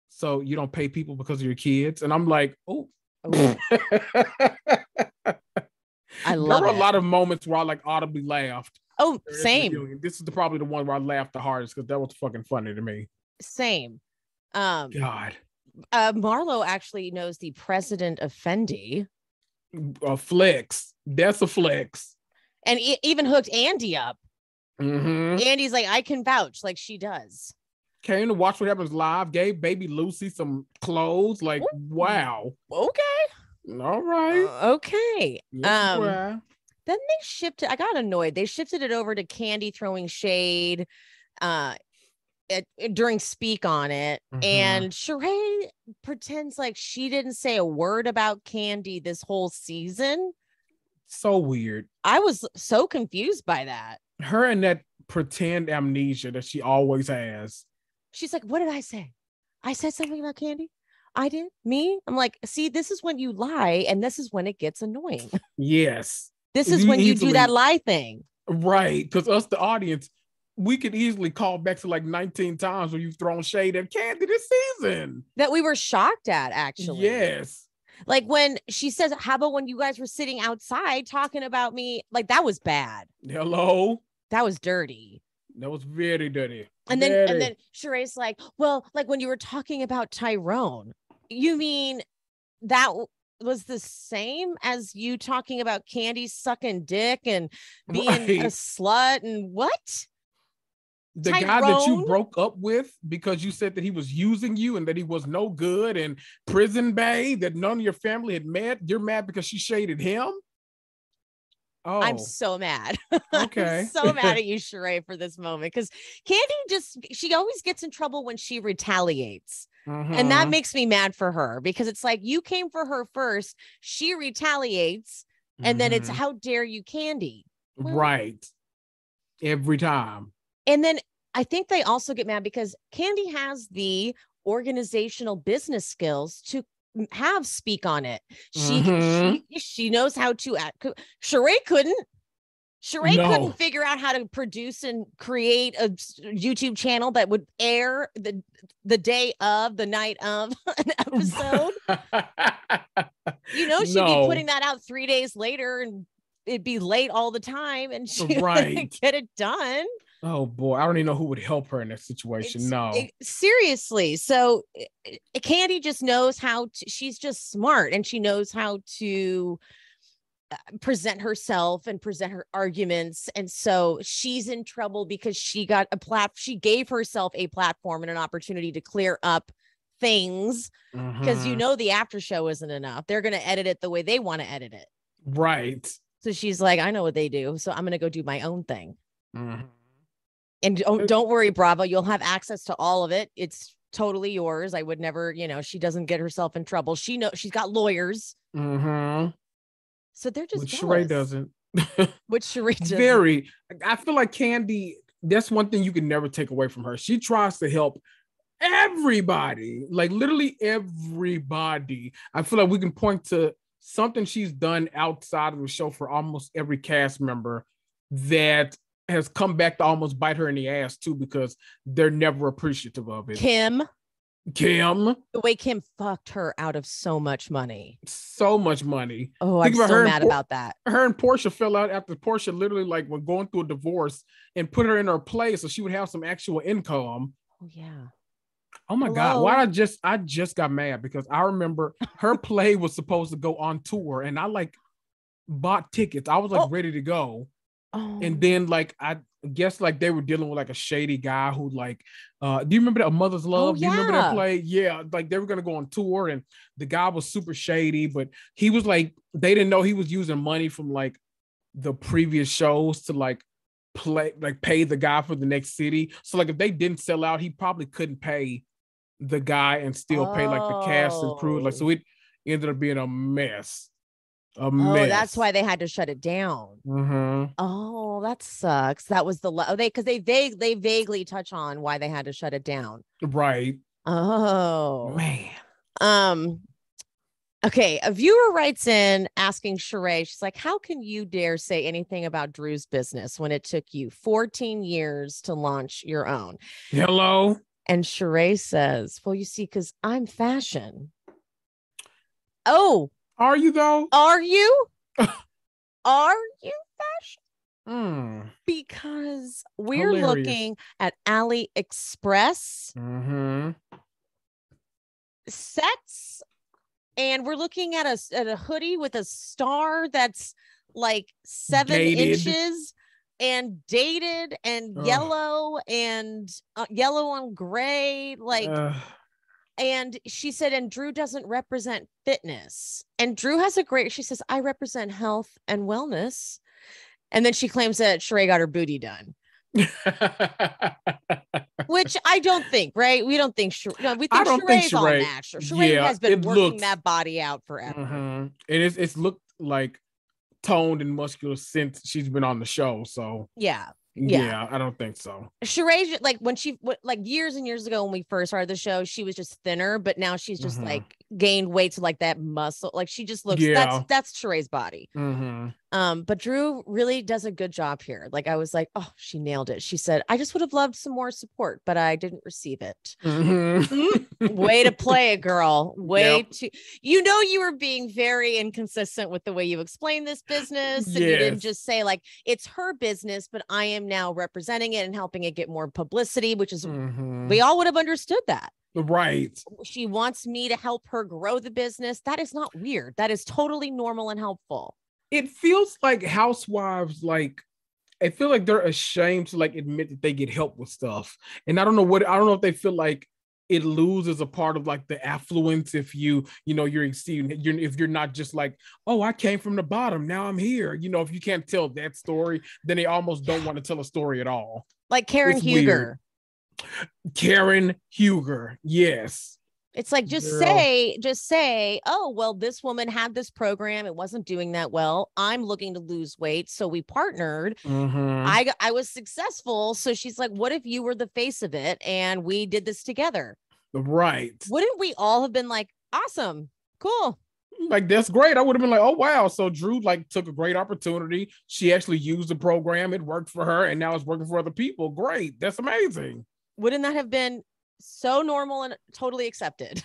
so you don't pay people because of your kids, and I'm like, oh. I love there were a lot of moments where I like audibly laughed. Oh, same. This is probably the one where I laughed the hardest because that was fucking funny to me. Same. God. Marlo actually knows the president of Fendi. A flex. That's a flex. And even hooked Andy up. Mm-hmm. Andy's like, I can vouch, like she does. Came to watch what happens live. Gave baby Lucy some clothes. Like, wow. Okay. All right. Okay. Yes, then they shifted. I got annoyed. They shifted it over to Kandi throwing shade during Speak on it. Mm-hmm. And Sheree pretends like she didn't say a word about Kandi this whole season. So weird. I was so confused by that. Her and that pretend amnesia that she always has. She's like, what did I say? I said something about Kandi? I did? Me? I'm like, see, this is when you lie, and this is when it gets annoying. Yes. This is when you do that lie thing. Right. Because us, the audience, we could easily call back to like 19 times where you've thrown shade at Kandi this season. That we were shocked at, actually. Yes. Like when she says, how about when you guys were sitting outside talking about me? Like that was bad. Hello? That was dirty. That was very dirty. And then Sheree's like, well, like when you were talking about Tyrone, you mean that was the same as you talking about Kandi sucking dick and being a slut and what? The Tyrone? Guy that you broke up with because you said that he was using you and that he was no good and prison bae that none of your family had met. You're mad because she shaded him? Oh, I'm so mad. Okay. I'm so mad at you, Sheree, for this moment because Kandi she always gets in trouble when she retaliates. Mm-hmm. And that makes me mad for her because it's like you came for her first, she retaliates, and then it's how dare you, Kandi? Well, right. Every time. And then I think they also get mad because Kandi has the organizational business skills to have Speak on it. She knows how to act. Sheree couldn't. Couldn't figure out how to produce and create a YouTube channel that would air the day of, the night of an episode. She'd be putting that out 3 days later and it'd be late all the time and she would get it done. Oh boy, I don't even know who would help her in that situation. Seriously. So Kandi just knows she's just smart and she knows how to present herself and present her arguments. And so she's in trouble because she got she gave herself a platform and an opportunity to clear up things because the after show isn't enough. They're going to edit it the way they want to edit it. Right. So she's like, I know what they do. So I'm going to go do my own thing. Mm-hmm. And don't worry, Bravo. You'll have access to all of it. It's totally yours. I would never, she doesn't get herself in trouble. She knows she's got lawyers. Mm-hmm. So they're just Which Sheree doesn't. Which Sheree doesn't. Very. I feel like Kandi, that's one thing you can never take away from her. She tries to help everybody, like literally everybody. I feel like we can point to something she's done outside of the show for almost every cast member that has come back to almost bite her in the ass too, because they're never appreciative of it. Kim. The way Kim fucked her out of so much money. So much money. Oh, I'm so mad about that. Her and Portia fell out after Portia literally like was going through a divorce and put her in her place so she would have some actual income. Oh yeah. Oh my God. Why I just got mad because I remember her play was supposed to go on tour and I like bought tickets. I was like ready to go. And then like I guess like they were dealing with like a shady guy who like do you remember that A Mother's Love? Do you remember that play? Yeah, like they were gonna go on tour and the guy was super shady, but he was like they didn't know he was using money from like the previous shows to like pay the guy for the next city. So like if they didn't sell out, he probably couldn't pay the guy and still pay like the cast and crew. Like so it ended up being a mess. A mess. Oh, that's why they had to shut it down. Mm-hmm. Oh, that sucks. That was they vaguely touch on why they had to shut it down. Right. Oh man. Okay, a viewer writes in asking Sheree, she's like, how can you dare say anything about Drew's business when it took you 14 years to launch your own? Hello. And Sheree says, well, you see, because I'm fashion. Oh. Are you though? Are you? Are you fashion? Because we're looking at AliExpress sets, and we're looking at a hoodie with a star that's like 7 inches and dated and yellow and yellow on gray, like. And she said, and Drew doesn't represent fitness. And Drew has she says, I represent health and wellness. And then she claims that Sheree got her booty done. Which I don't think, right? We don't think we think Sheree's all natural. Sheree has been working that body out forever. And it's looked like toned and muscular since she's been on the show. So yeah, I don't think so. Sheree, like when like years and years ago when we first started the show, she was just thinner, but now she's just like gained weight to like that muscle. Like she just looks that's Sheree's body. But Drew really does a good job here. Like I was like, oh, she nailed it. She said, I just would have loved some more support, but I didn't receive it. Way to play it, girl. You were being very inconsistent with the way you explained this business. And you didn't just say like it's her business, but I am now representing it and helping it get more publicity, which is we all would have understood that. Right. She wants me to help her grow the business. That is not weird. That is totally normal and helpful. It feels like housewives, like I feel like they're ashamed to like admit that they get help with stuff. And I don't know if they feel like it loses a part of like the affluence if you're if you're not just like, oh, I came from the bottom, now I'm here. If you can't tell that story, then they almost don't want to tell a story at all. Like Karen Huger. Karen Huger, yes. It's like just say, oh, well, this woman had this program, it wasn't doing that well, I'm looking to lose weight, so we partnered. I was successful, so she's like, what if you were the face of it and we did this together? Right. Wouldn't we all have been like, awesome, cool, like that's great? I would have been like, oh wow, so Drew like took a great opportunity, she actually used the program, it worked for her, and now it's working for other people. Great, that's amazing. Wouldn't that have been so normal and totally accepted?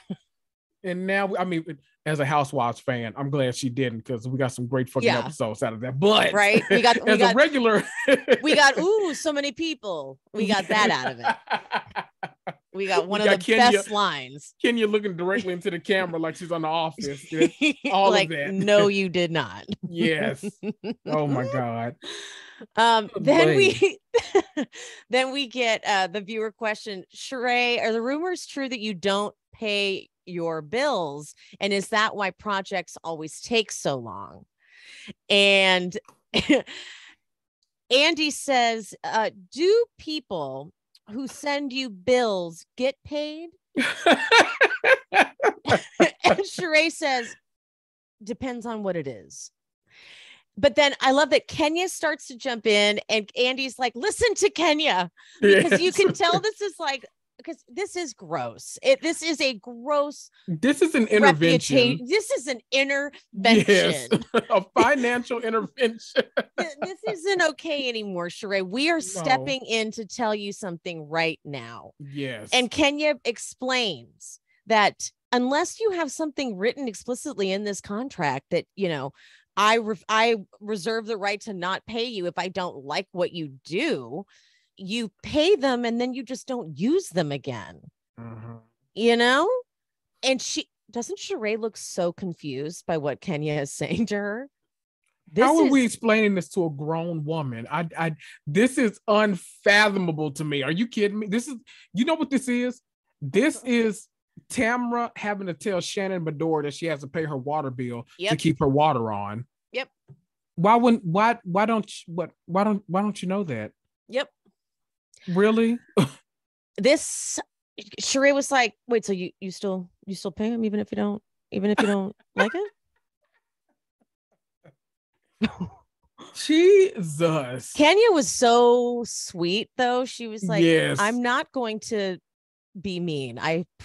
And now, I mean, as a Housewives fan, I'm glad she didn't, because we got some great fucking episodes out of that. But right, we got a regular, we got so many people. We got that out of it. We got one of the best lines. Kenya looking directly into the camera like she's on The Office. All like, of that. No, you did not. Yes. Oh my God. Then we get the viewer question. Sheree, are the rumors true that you don't pay your bills? And is that why projects always take so long? And Andy says, do people who send you bills get paid? And Sheree says, depends on what it is. But then I love that Kenya starts to jump in and Andy's like, listen to Kenya, because you can tell this is like, because this is gross. This is a gross. This is an intervention. This is an intervention. Yes, a financial intervention. This isn't okay anymore, Sheree. We are stepping in to tell you something right now. Yes. And Kenya explains that unless you have something written explicitly in this contract that, I reserve the right to not pay you if I don't like what you do. You pay them and then you just don't use them again. And Sheree looks so confused by what Kenya is saying to her. How are we explaining this to a grown woman? This is unfathomable to me. Are you kidding me? You know what this is? This is Tamra having to tell Shannon Medore that she has to pay her water bill to keep her water on. Yep. Why don't you know that? Yep. Really? Sheree was like, wait, so you still pay him even if you don't like it? Jesus. Kenya was so sweet though. She was like, yes. I'm not going to be mean.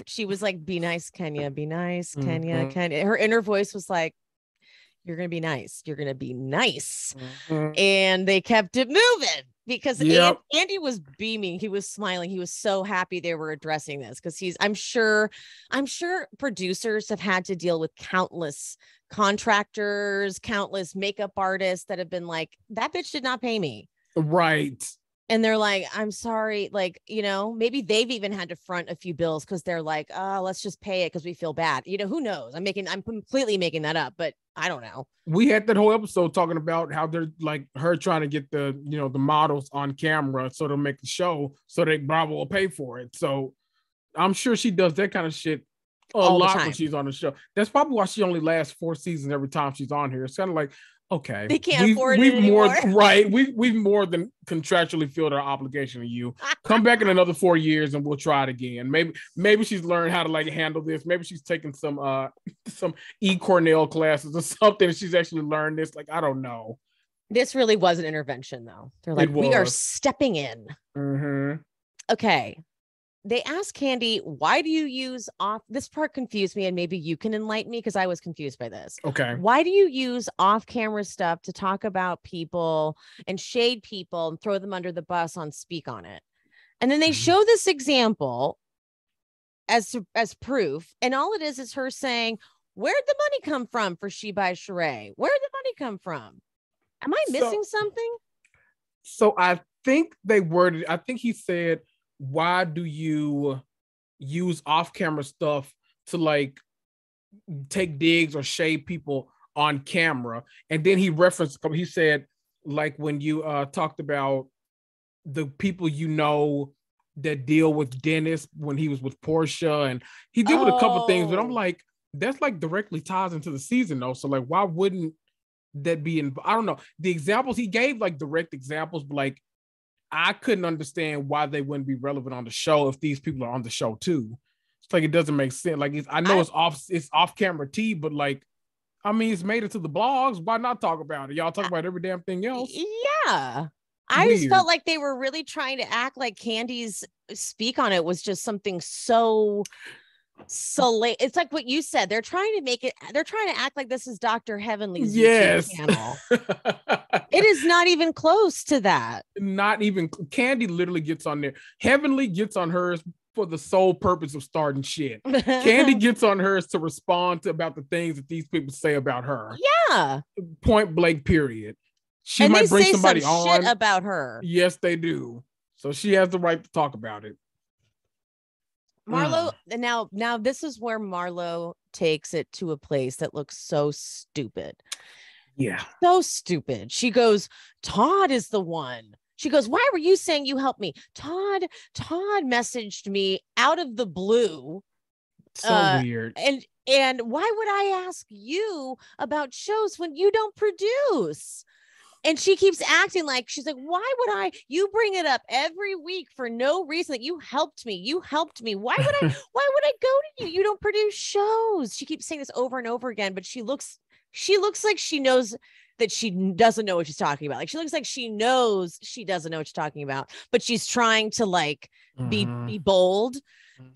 She was like, be nice, Kenya, be nice, Kenya, Kenya. Her inner voice was like, you're gonna be nice. You're gonna be nice. And they kept it moving because Andy was beaming. He was smiling. He was so happy they were addressing this because I'm sure producers have had to deal with countless contractors, countless makeup artists that have been like, that bitch did not pay me. Right. And they're like, I'm sorry. Like, maybe they've even had to front a few bills because they're like, oh, let's just pay it because we feel bad. Who knows? I'm completely making that up, but I don't know. We had that whole episode talking about how they're like her trying to get the models on camera so they'll make the show so that Bravo will pay for it. So I'm sure she does that kind of shit all lot when she's on the show. That's probably why she only lasts 4 seasons every time she's on here. It's kind of like, okay, they can't afford it anymore. We've more than contractually filled our obligation to you. Come back in another 4 years and we'll try it again. Maybe she's learned how to like handle this. Maybe she's taken some E. Cornell classes or something. She's actually learned this. Like, I don't know. This really was an intervention, though. They're like, we are stepping in. Okay. They asked Kandi, why do you use off? This part confused me, and maybe you can enlighten me because I was confused by this. Okay. Why do you use off-camera stuff to talk about people and shade people and throw them under the bus on Speak On It? And then they show this example as proof, and all it is her saying, where'd the money come from for She by Sheree? Where'd the money come from? Am I missing something? So I think he said, why do you use off-camera stuff to like take digs or shade people on camera? And then he said, like, when you talked about the people that deal with Dennis when he was with Portia, and he did with a couple things, but I'm like, that's like directly ties into the season though. So like, why wouldn't that be I don't know. The examples he gave, like direct examples, but like, I couldn't understand why they wouldn't be relevant on the show if these people are on the show too. It's like, it doesn't make sense. Like, it's off camera tea, but like, I mean, it's made it to the blogs. Why not talk about it? Y'all talk about every damn thing else. Yeah. I just felt like they were really trying to act like Kandi's Speak On It was just something so late. It's like what you said. They're trying to act like this is Dr. Heavenly's YouTube channel. It is not even close to that. Not even. Kandi literally gets on there. Heavenly gets on hers for the sole purpose of starting shit. Kandi gets on hers to respond about the things that these people say about her. Yeah. Point blank, period. She might bring somebody on shit about her. Yes, they do. So she has the right to talk about it. Marlo, now this is where Marlo takes it to a place that looks so stupid. Yeah. So stupid. She goes, Todd is the one. She goes, why were you saying you helped me? Todd messaged me out of the blue. So weird. And why would I ask you about shows when you don't produce? And she keeps acting like she's like, you bring it up every week for no reason, that you helped me. Why would I go to you? You don't produce shows. She keeps saying this over and over again, but she looks like she knows that she doesn't know what she's talking about. Like, she looks like she knows she doesn't know what she's talking about, but she's trying to like be bold.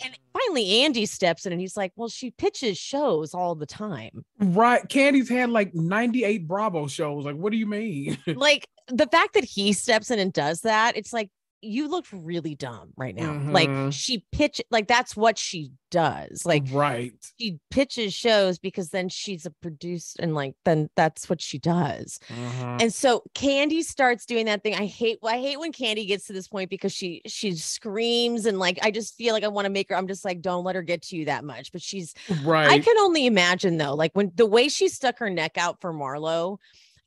And finally Andy steps in and he's like, well, she pitches shows all the time. Right. Kandi's had like 98 Bravo shows. Like, what do you mean? Like, the fact that he steps in and does that, it's like, you look really dumb right now. Like, she that's what she does. Like, right. She pitches shows because then she's a producer, and like, then that's what she does. And so Kandi starts doing that thing. I hate when Kandi gets to this point because she screams, and like, I just feel like I want to make her, I'm just like, don't let her get to you that much. But she's right. I can only imagine though, like, when the way she stuck her neck out for Marlo,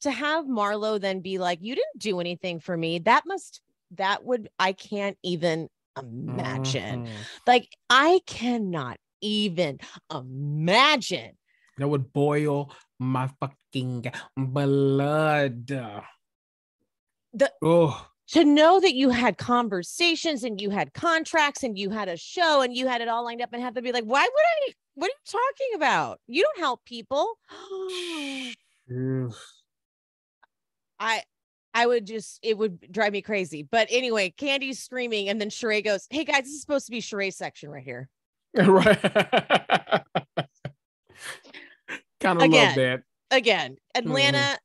to have Marlo then be like, you didn't do anything for me. I can't even imagine. Like, I cannot even imagine. That would boil my fucking blood. To know that you had conversations and you had contracts and you had a show and you had it all lined up and have to be like, what are you talking about? You don't help people. It would drive me crazy. But anyway, Kandi's screaming and then Sheree goes, hey guys, this is supposed to be Sheree's section right here. Right. Kind of love that. Again, Atlanta,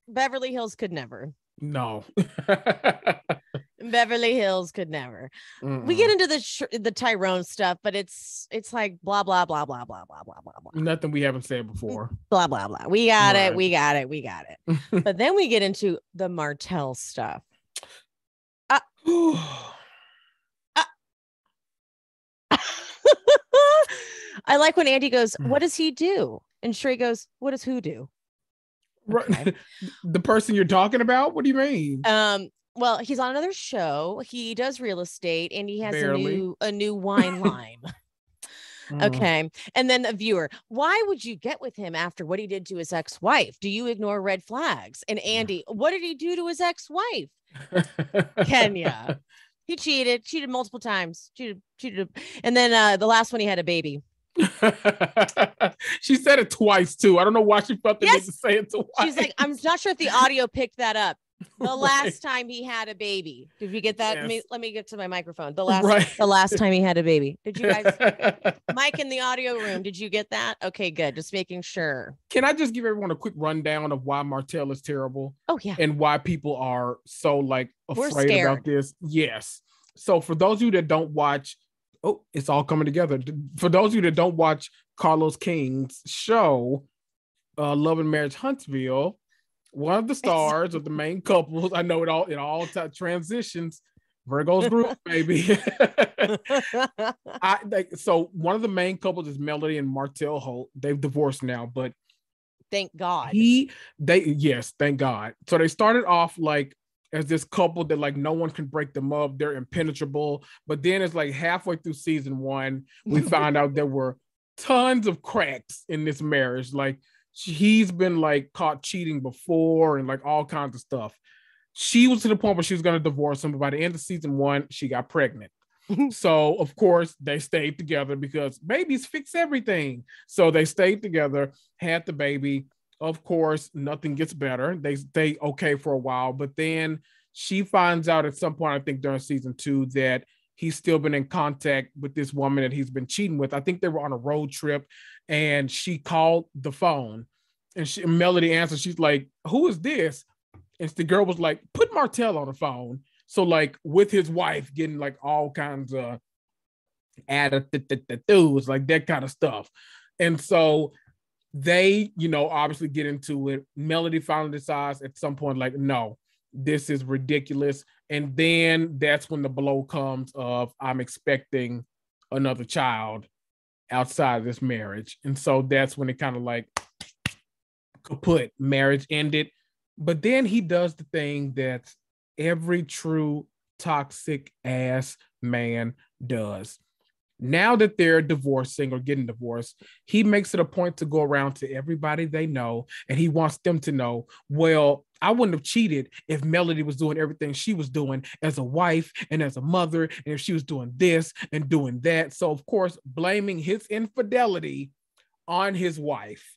Beverly Hills could never. No. Beverly Hills could never. We get into the Tyrone stuff, but it's like blah blah blah blah blah blah blah blah blah. Nothing we haven't said before. Blah blah blah. We got it. But then we get into the Martell stuff. I like when Andy goes, what does he do? And Sheree goes, what does who do? Okay. The person you're talking about? What do you mean? Well, he's on another show. He does real estate and he has a new wine line. Okay. And then a viewer, why would you get with him after what he did to his ex-wife? Do you ignore red flags? And Andy, what did he do to his ex-wife? Kenya. He cheated multiple times. Cheated. And then the last one, he had a baby. She said it twice too. I don't know why she felt the need to say it twice. She's like, I'm not sure if the audio picked that up. The last time he had a baby. Did you get that? Yes. Let me get to my microphone. The last time he had a baby. Did you guys Mike in the audio room, did you get that? Okay, good. Just making sure. Can I just give everyone a quick rundown of why Martell is terrible? Oh yeah. And why people are so like afraid about this? Yes. So for those of you that don't watch, it's all coming together. For those of you that don't watch Carlos King's show, Love and Marriage Huntsville, one of the stars of the main couples, I know it all transitions. Virgo's group, baby. So one of the main couples is Melody and Martell Holt. They've divorced now, but thank God. Thank God. So they started off like as this couple that like no one can break them up. They're impenetrable. But then it's like halfway through season 1, we found out there were tons of cracks in this marriage. Like he's been like caught cheating before and like all kinds of stuff. She was to the point where she was going to divorce him, but by the end of season 1, she got pregnant. So of course they stayed together because babies fix everything. So they stayed together, had the baby. Of course, nothing gets better. They stay okay for a while, but then she finds out at some point, I think during season 2, that he's still been in contact with this woman that he's been cheating with. I think they were on a road trip and she called the phone and Melody answered. She's like, who is this? And the girl was like, put Martell on the phone. So like with his wife getting like all kinds of attitudes, like that kind of stuff. And so they, obviously get into it. Melody finally decides at some point, like, no, this is ridiculous. And then that's when the blow comes of I'm expecting another child outside of this marriage. And so that's when it kind of like kaput, marriage ended. But then he does the thing that every true toxic ass man does. Now that they're divorcing or getting divorced, he makes it a point to go around to everybody they know, and he wants them to know, well, I wouldn't have cheated if Melody was doing everything she was doing as a wife and as a mother, and if she was doing this and doing that. So, of course, blaming his infidelity on his wife.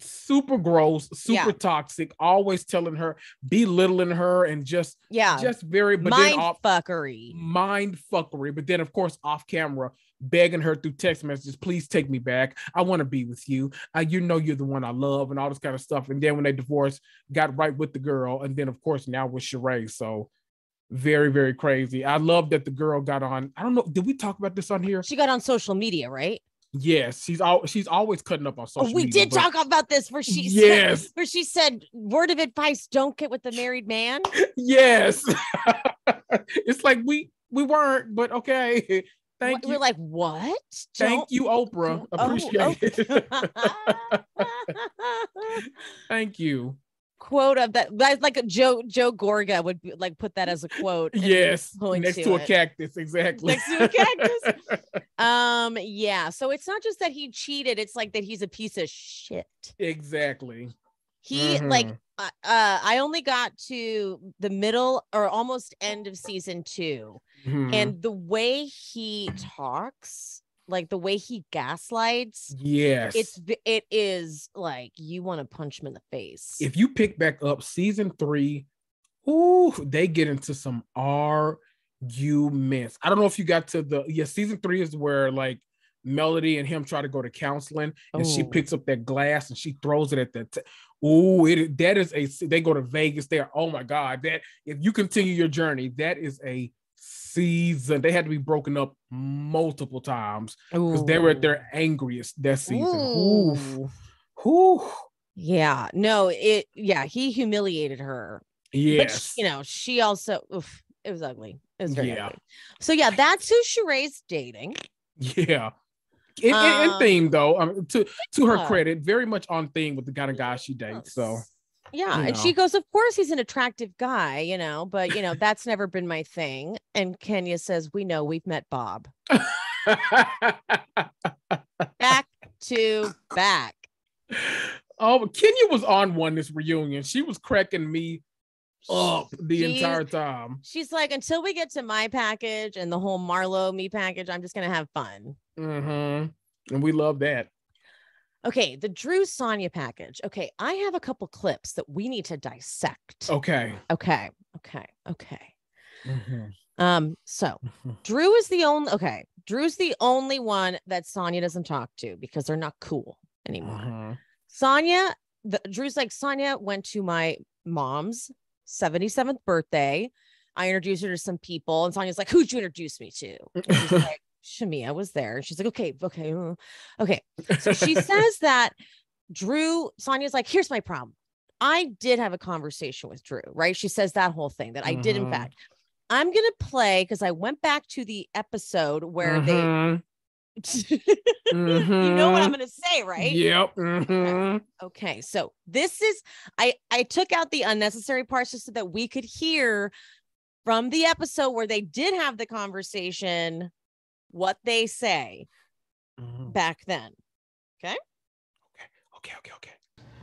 Super gross, super toxic, always telling her, belittling her, and just very mind fuckery. But then, of course, off camera, begging her through text messages, please take me back. I want to be with you. You're the one I love, and all this kind of stuff. And then when they divorced, got right with the girl, and then of course now with Sheree. So very, very crazy. I love that the girl got on. I don't know. Did we talk about this on here? She got on social media, right? Yes, she's always cutting up on social media. We did talk about this where she said, word of advice, don't get with the married man. Yes. It's like we weren't, but okay. Thank you. We're like, what? Thank you, Oprah. Appreciate it. Thank you. quote of that. Like Joe Gorga would like put that as a quote. Yes, next to a cactus, exactly. Next to a cactus. Yeah. So it's not just that he cheated; it's like that he's a piece of shit. Exactly. He like I only got to the middle or almost end of season 2, and the way he talks, like the way he gaslights, yes, it is like you want to punch him in the face. If you pick back up season 3, ooh, they get into some arguments. I don't know if you got to season 3 is where like Melody and him try to go to counseling, and she picks up that glass and she throws it at they go to Vegas there. Oh my God, that if you continue your journey, that is a season. They had to be broken up multiple times because they were at their angriest that season. Ooh. Yeah, no, he humiliated her. Yes, but she also it was ugly. It was very ugly. So yeah, that's who Sheree's dating. Yeah. In theme though, to her credit, very much on theme with the kind of guy she dates. So yeah, and she goes, of course he's an attractive guy, but that's never been my thing. And Kenya says, we know, we've met Bob. Back to back. Oh, Kenya was on this reunion. She was cracking me up the entire time. She's like, until we get to my package and the whole Marlo me package, I'm just gonna have fun. And we love that. Okay, the Drew Sanya package. Okay, I have a couple clips that we need to dissect. Okay. So Drew is the only Drew's the only one that Sanya doesn't talk to because they're not cool anymore. Sanya, Drew's like, Sanya went to my mom's 77th birthday. I introduced her to some people, and Sanya's like, who'd you introduce me to? And she's like, Shamia was there. And she's like, okay. So she says that Sanya's like, here's my problem. I did have a conversation with Drew, right? She says that whole thing that I did, in fact. I'm going to play because I went back to the episode where they, you know what I'm going to say, right? Yep. Okay. So this is, I took out the unnecessary parts just so that we could hear from the episode where they did have the conversation, what they say back then. Okay.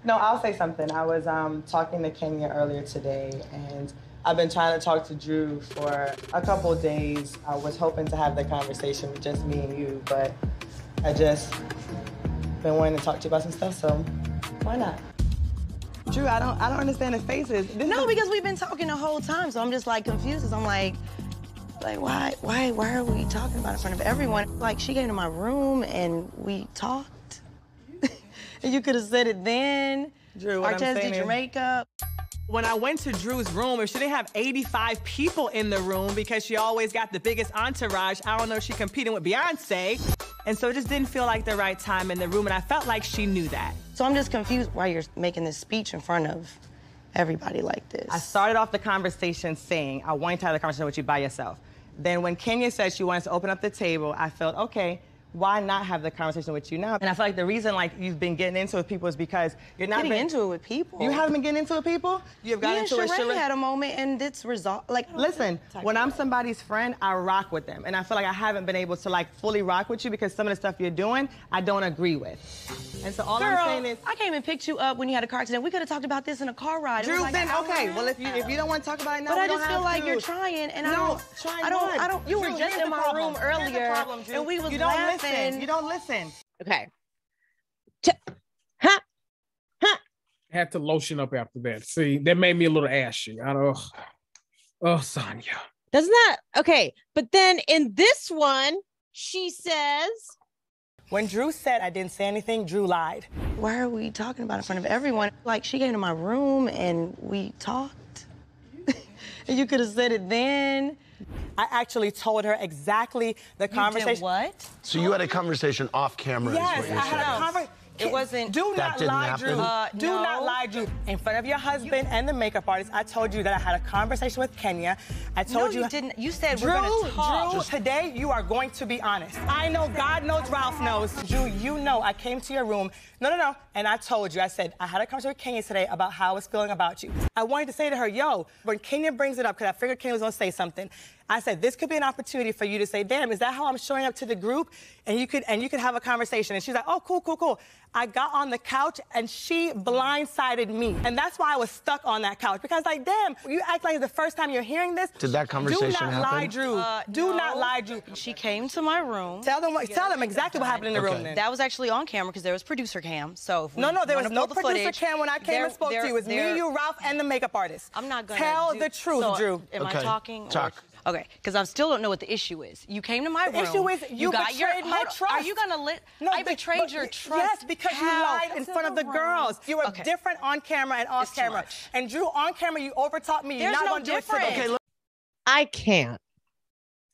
No, I'll say something. I was talking to Kenya earlier today, and I've been trying to talk to Drew for a couple of days. I was hoping to have the conversation with just me and you, but I just been wanting to talk to you about some stuff, so why not? Drew, I don't understand the faces. Because we've been talking the whole time, so I'm just like confused. 'Cause I'm like why are we talking about it in front of everyone? Like, she came to my room and we talked. And you could have said it then. Drew, what I'm saying did your makeup. When I went to Drew's room, if she didn't have 85 people in the room because she always got the biggest entourage, I don't know if she's competing with Beyonce. And so it just didn't feel like the right time in the room, and I felt like she knew that. So I'm just confused why you're making this speech in front of everybody like this. I started off the conversation saying, I want to have the conversation with you by yourself. Then when Kenya said she wanted to open up the table, I felt, okay, why not have the conversation with you now? And I feel like the reason you've been getting into it with people is because you're not getting into it with people. You haven't been getting into it with people? You've gotten into it. Sheree had a moment and it's resolved. Listen, when I'm somebody's friend, I rock with them. And I feel like I haven't been able to fully rock with you because some of the stuff you're doing, I don't agree with. And so all I'm saying is, I came and picked you up when you had a car accident. We could have talked about this in a car ride. Drew, then okay. Well, if you don't want to talk about it now, but I just feel like you're trying, and I don't. You were just in my room earlier, and we was laughing. You don't listen. Okay. Had to lotion up after that. See, that made me a little ashy. Sanya. Doesn't that? Okay. But then in this one, she says, when Drew said I didn't say anything, Drew lied. Why are we talking about it in front of everyone? Like, she came to my room and we talked. And you could have said it then. I actually told her exactly the conversation. You did what? So you had a conversation off camera? Yes, is what you're saying. It wasn't. Do That not didn't lie, happen? Drew. Do No. not lie, Drew. In front of your husband and the makeup artist, I told you that I had a conversation with Kenya. I told No, you didn't. You said Drew, we're gonna talk. Drew, today you are going to be honest. I know, God knows, Ralph knows. Drew, you know I came to your room. No. And I told you, I said, I had a conversation with Kenya today about how I was feeling about you. I wanted to say to her, yo, when Kenya brings it up, because I figured Kenya was going to say something, I said, this could be an opportunity for you to say, damn, is that how I'm showing up to the group? And you could have a conversation. And she's like, oh, cool. I got on the couch and she blindsided me. And that's why I was stuck on that couch. Because like, damn, you act like the first time you're hearing this. Did that conversation happen? Do not lie, Drew. Do not lie, Drew. She came to my room. Tell them exactly what happened in the room then. That was actually on camera because there was producer cam. So No, there was no producer cam when I came and spoke to you. It was me, you, Ralph, and the makeup artist. I'm not gonna tell the truth, Drew. Am I talking? Talk. Okay, because I still don't know what the issue is. You came to my room. The issue is you got your betrayed my trust. Are you gonna let? No, I betrayed your trust. Yes, because you lied in front of the girls. You were Okay. different on camera and off It's too camera. much. And Drew, on camera, you overtalked me. You're There's not no gonna do it difference. today. Okay, I can't.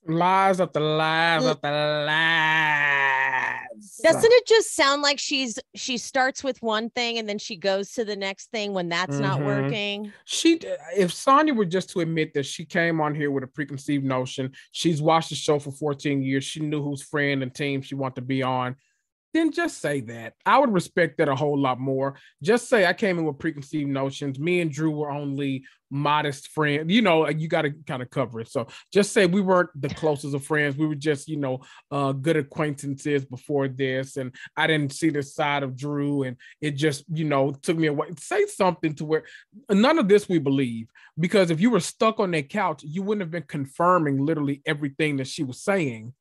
Lies after lies after lies. Doesn't it just sound like she starts with one thing and then she goes to the next thing when that's not working? If Sanya were just to admit that she came on here with a preconceived notion, she's watched the show for 14 years, she knew whose friend and team she wanted to be on, then just say that. I would respect that a whole lot more. Just say I came in with preconceived notions. Me and Drew were only modest friends. You know, you got to kind of cover it. So just say we weren't the closest of friends. We were just, good acquaintances before this. And I didn't see the side of Drew. And it just, took me away. Say something to where none of this we believe. Because if you were stuck on that couch, you wouldn't have been confirming literally everything that she was saying.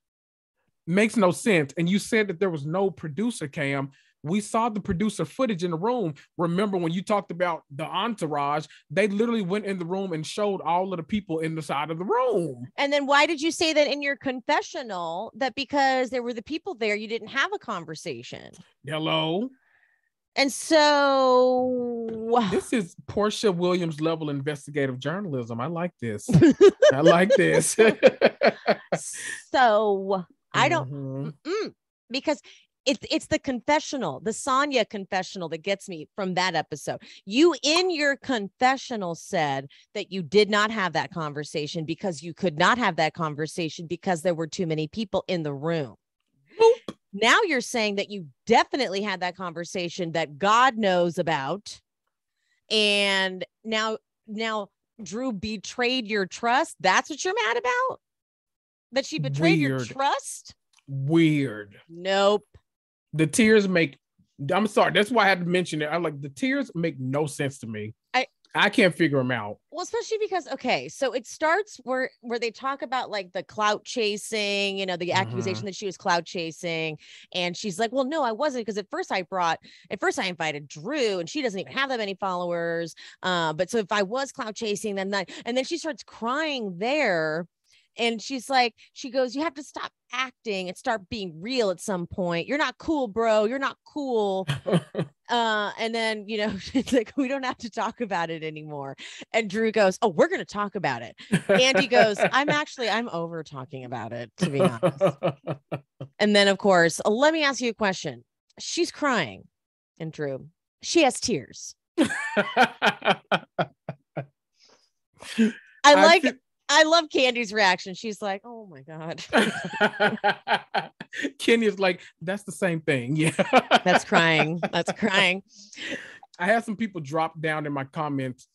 Makes no sense. And you said that there was no producer cam. We saw the producer footage in the room. Remember when you talked about the entourage, they literally went in the room and showed all of the people in the side of the room. And then why did you say that in your confessional that because there were the people there, you didn't have a conversation? Hello. And so this is Portia Williams level investigative journalism. I like this. I like this. So I don't, because it's the confessional, the Sanya confessional that gets me from that episode. You in your confessional said that you did not have that conversation because you could not have that conversation because there were too many people in the room. Boop. Now you're saying that you definitely had that conversation that God knows about. And now Drew betrayed your trust. That's what you're mad about? That she betrayed your trust? Weird. Nope. The tears I'm sorry. That's why I had to mention it. I'm like, the tears make no sense to me. I can't figure them out. Well, especially because, okay, so it starts where they talk about like the clout chasing, the accusation that she was clout chasing. And she's like, well, no, I wasn't. Because at first I invited Drew and she doesn't even have that many followers. But so if I was clout chasing, then she starts crying there. And she goes, you have to stop acting and start being real at some point. You're not cool, bro. You're not cool. And then, she's like, we don't have to talk about it anymore. And Drew goes, oh, we're going to talk about it. Andy goes, I'm over talking about it, to be honest. And then, of course, let me ask you a question. She's crying. And Drew, she has tears. I love Kandi's reaction. She's like, oh my God. Kenya's like, that's the same thing. Yeah. That's crying. That's crying. I had some people drop down in my comments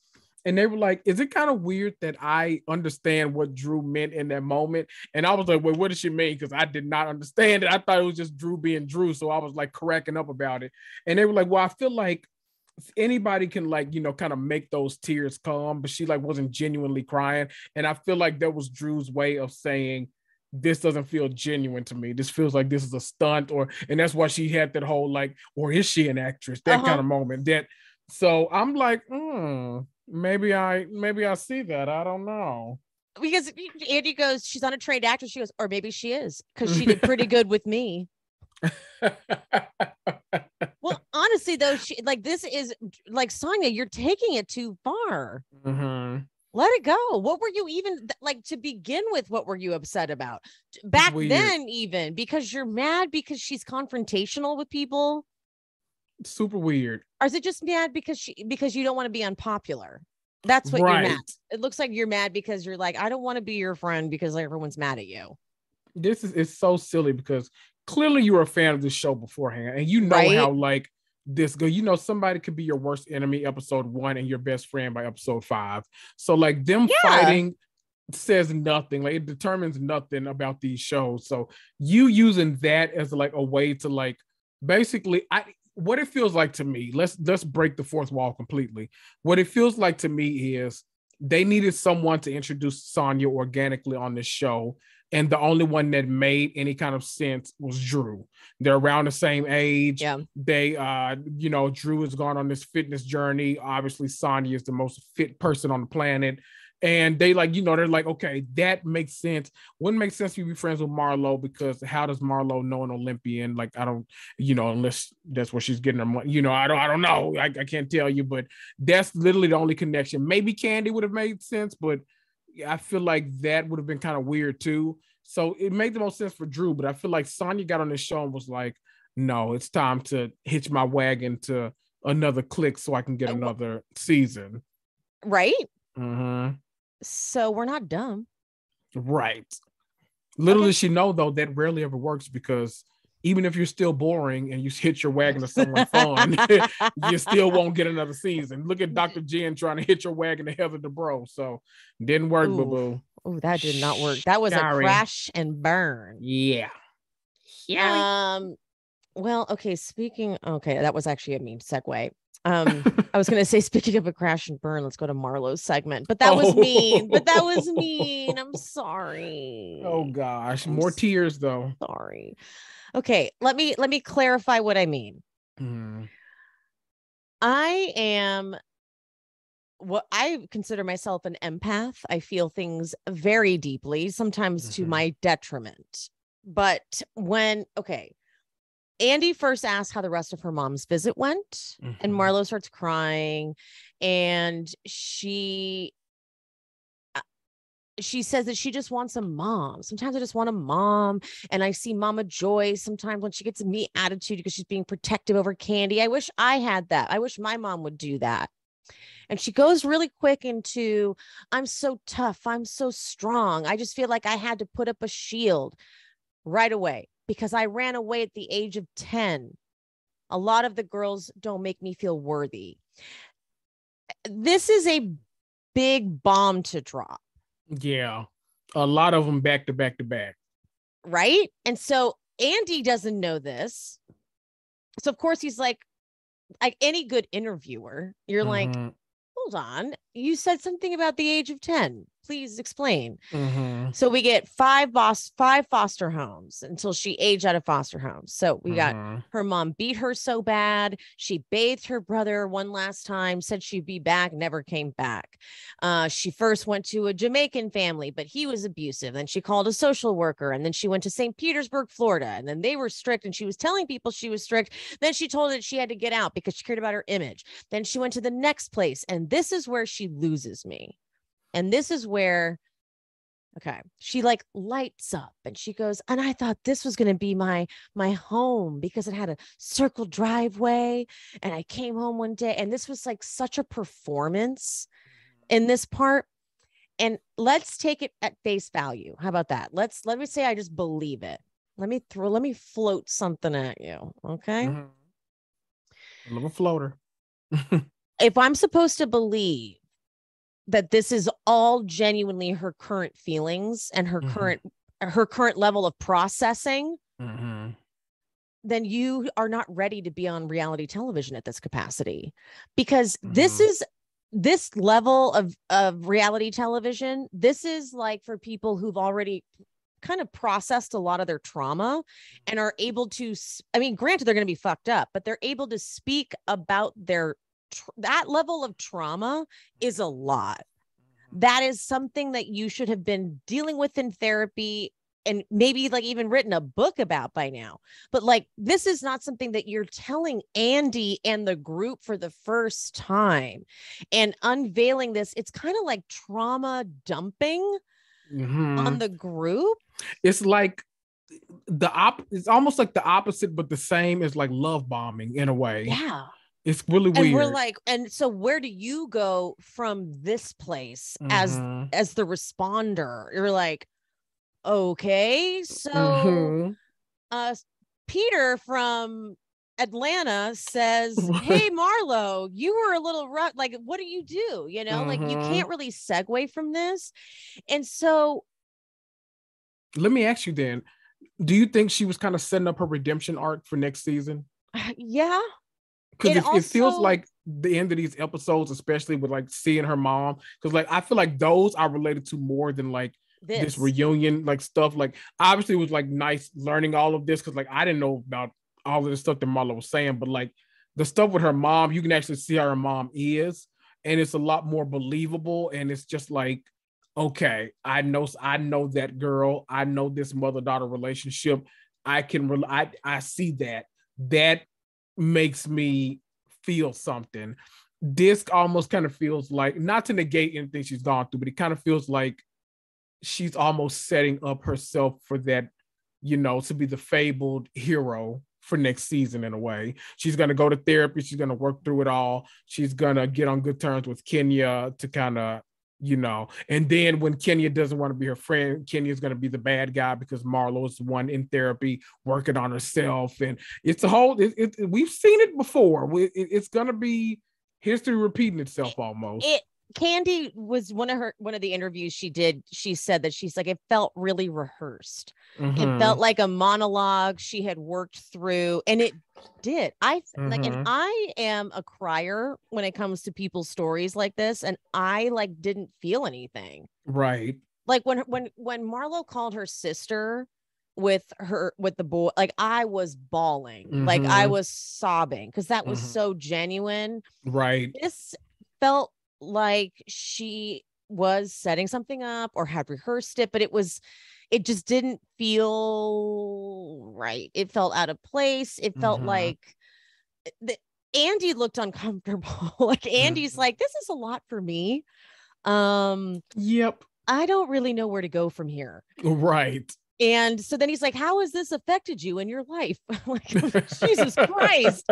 and they were like, is it kind of weird that I understand what Drew meant in that moment? And I was like, wait, what does she mean? Because I did not understand it. I thought it was just Drew being Drew. So I was like cracking up about it. And they were like, well, I feel like anybody can kind of make those tears come, but she wasn't genuinely crying. And I feel like that was Drew's way of saying, this doesn't feel genuine to me. This feels like this is a stunt, and that's why she had that whole or is she an actress? That kind of moment. So I'm like, maybe I see that. I don't know. Because Andy goes, she's not a trained actress. She goes, or maybe she is, because she did pretty good with me. Well, honestly, though, this is Sanya, you're taking it too far. Let it go. What were you even to begin with? What were you upset about back then? Even because you're mad because she's confrontational with people. Super weird. Or is it just mad because you don't want to be unpopular? That's what Right. you're mad. It looks like you're mad because you're like, I don't want to be your friend because like, everyone's mad at you. It's so silly because clearly you were a fan of this show beforehand, and you know Right? how like this go. You know, somebody could be your worst enemy episode 1 and your best friend by episode 5. So like them fighting says nothing. Like it determines nothing about these shows. So you using that as like a way to like basically what it feels like to me, let's break the fourth wall completely. What it feels like to me is they needed someone to introduce Sanya organically on this show. And the only one that made any kind of sense was Drew. They're around the same age. Yeah. They, Drew has gone on this fitness journey. Obviously, Sanya is the most fit person on the planet. And they like, they're like, okay, that makes sense. Wouldn't make sense to be friends with Marlo because how does Marlo know an Olympian? Like, I don't, unless that's where she's getting her money. I don't know. I can't tell you, but that's literally the only connection. Maybe Kandi would have made sense, but I feel like that would have been kind of weird too. So it made the most sense for Drew, but I feel like Sanya got on this show and was like, no, it's time to hitch my wagon to another clique so I can get another season. Right? Mm-hmm. So we're not dumb. Right. Little does she know, though, that rarely ever works because even if you're still boring and you hitch your wagon to someone fun, you still won't get another season. Look at Dr. Jen trying to hitch her wagon to Heather Dubrow. So didn't work, boo-boo. Oh, that did not work. That was a crash and burn. Yeah. Well, okay. That was actually a mean segue. I was going to say, speaking of a crash and burn, let's go to Marlo's segment, but that was mean. I'm sorry. Oh gosh. More tears though. Sorry. Okay. Let me clarify what I mean. I consider myself an empath. I feel things very deeply, sometimes to my detriment. But Andy first asked how the rest of her mom's visit went, and Marlo starts crying, and she says that she just wants a mom. Sometimes I just want a mom, and I see Mama Joy sometimes when she gets a me attitude because she's being protective over Kandi. I wish I had that. I wish my mom would do that. And she goes really quick into, I'm so tough. I'm so strong. I just feel like I had to put up a shield right away because I ran away at the age of 10. A lot of the girls don't make me feel worthy. This is a big bomb to drop. Yeah. A lot of them back to back to back. Right? And so Andy doesn't know this. So of course he's like any good interviewer, you're like, hold on, you said something about the age of 10. Please explain. So we get five foster homes until she aged out of foster homes. So we got her mom beat her so bad. She bathed her brother one last time, said she'd be back, never came back. She first went to a Jamaican family, but he was abusive. Then she called a social worker, and then she went to St. Petersburg, Florida, and then they were strict, and she was telling people she was strict. Then she told that she had to get out because she cared about her image. Then she went to the next place, and this is where she loses me. And this is where, she like lights up and she goes, and I thought this was going to be my home because it had a circle driveway. And I came home one day and this was like such a performance in this part. And let's take it at face value. How about that? Let me say, I just believe it. Let me float something at you. Okay. A little floater. If I'm supposed to believe that this is all genuinely her current feelings and her current level of processing, then you are not ready to be on reality television at this capacity, because this level of reality television, this is like for people who've already kind of processed a lot of their trauma and are able to, granted, they're going to be fucked up, but they're able to speak about that level of trauma is a lot. That is something that you should have been dealing with in therapy and maybe like even written a book about by now. But like, this is not something that you're telling Andy and the group for the first time and unveiling this. It's kind of like trauma dumping on the group. It's like it's almost like the opposite, but the same as like love bombing in a way. Yeah. It's really weird. And we're like, and so where do you go from this place as the responder? You're like, okay, so Peter from Atlanta says, hey, Marlo, you were a little rough. Like, what do? You know, like you can't really segue from this. And so let me ask you then, do you think she was kind of setting up her redemption arc for next season? Yeah. Because it feels like the end of these episodes, especially with like seeing her mom, because like I feel like those are related to more than like this reunion like stuff. Like obviously it was like nice learning all of this because like I didn't know about all of the stuff that Marlo was saying, but like the stuff with her mom, you can actually see how her mom is, and it's a lot more believable. And it's just like, okay, I know that girl. I know this mother-daughter relationship. I see that makes me feel something. This almost kind of feels like, not to negate anything she's gone through, but it kind of feels like she's almost setting up herself for that, you know, to be the fabled hero for next season in a way. She's going to go to therapy. She's going to work through it all. She's going to get on good terms with Kenya to kind of, you know, and then when Kenya doesn't want to be her friend, Kenya's going to be the bad guy because Marlo is the one in therapy working on herself. And it's a whole, we've seen it before. It's going to be history repeating itself almost. Kandi was one of the interviews she did. She said that she's like, it felt really rehearsed. It felt like a monologue she had worked through, and it did. And I am a crier when it comes to people's stories like this, and I like didn't feel anything. Right. Like when Marlo called her sister with the boy, like I was bawling, like I was sobbing because that was so genuine. Right. This felt like she was setting something up or had rehearsed it, but it just didn't feel right. It felt out of place. It felt like Andy looked uncomfortable. Like Andy's like, this is a lot for me. Yep. I don't really know where to go from here. Right. And so then he's like, how has this affected you in your life? Like, Jesus Christ.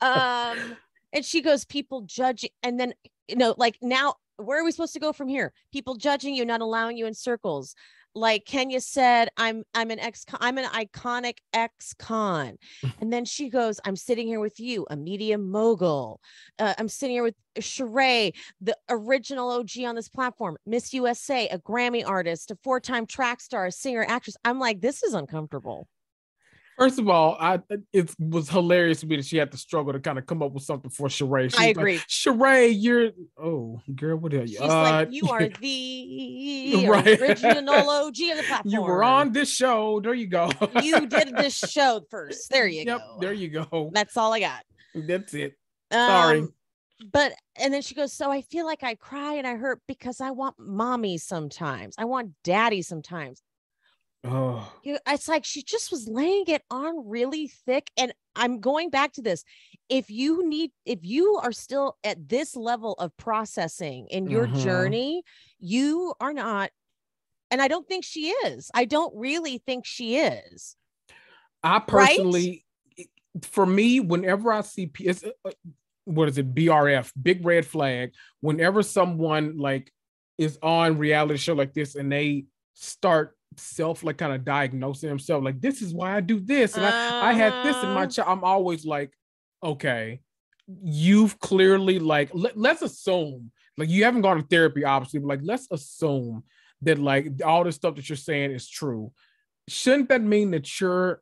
And she goes, people judge. And then, you know, like now, where are we supposed to go from here? People judging you, not allowing you in circles. Like Kenya said, I'm an iconic ex-con. And then she goes, I'm sitting here with you, a media mogul. I'm sitting here with Sheree, the original OG on this platform, Miss USA, a Grammy artist, a 4-time track star, a singer, actress. I'm like, this is uncomfortable. First of all, it was hilarious to me that she had to struggle to kind of come up with something for Sheree. I agree. Like, Sheree, girl, what are you? She's like, you are the original OG of the platform. You were on this show. There you go. You did this show first. There you go. There you go. That's all I got. That's it. Sorry. And then she goes, so I feel like I cry and I hurt because I want mommy sometimes. I want daddy sometimes. Oh, it's like she just was laying it on really thick. And I'm going back to this. If you are still at this level of processing in your journey, you are not. And I don't think she is. I don't really think she is. I personally, for me, whenever I see what is it, BRF, big red flag, whenever someone like is on reality show like this and they start like kind of diagnosing themselves, like this is why I do this, and I had this in my child, I'm always like, okay, you've clearly like let's assume like you haven't gone to therapy obviously, but like let's assume that like all this stuff that you're saying is true. Shouldn't that mean that you're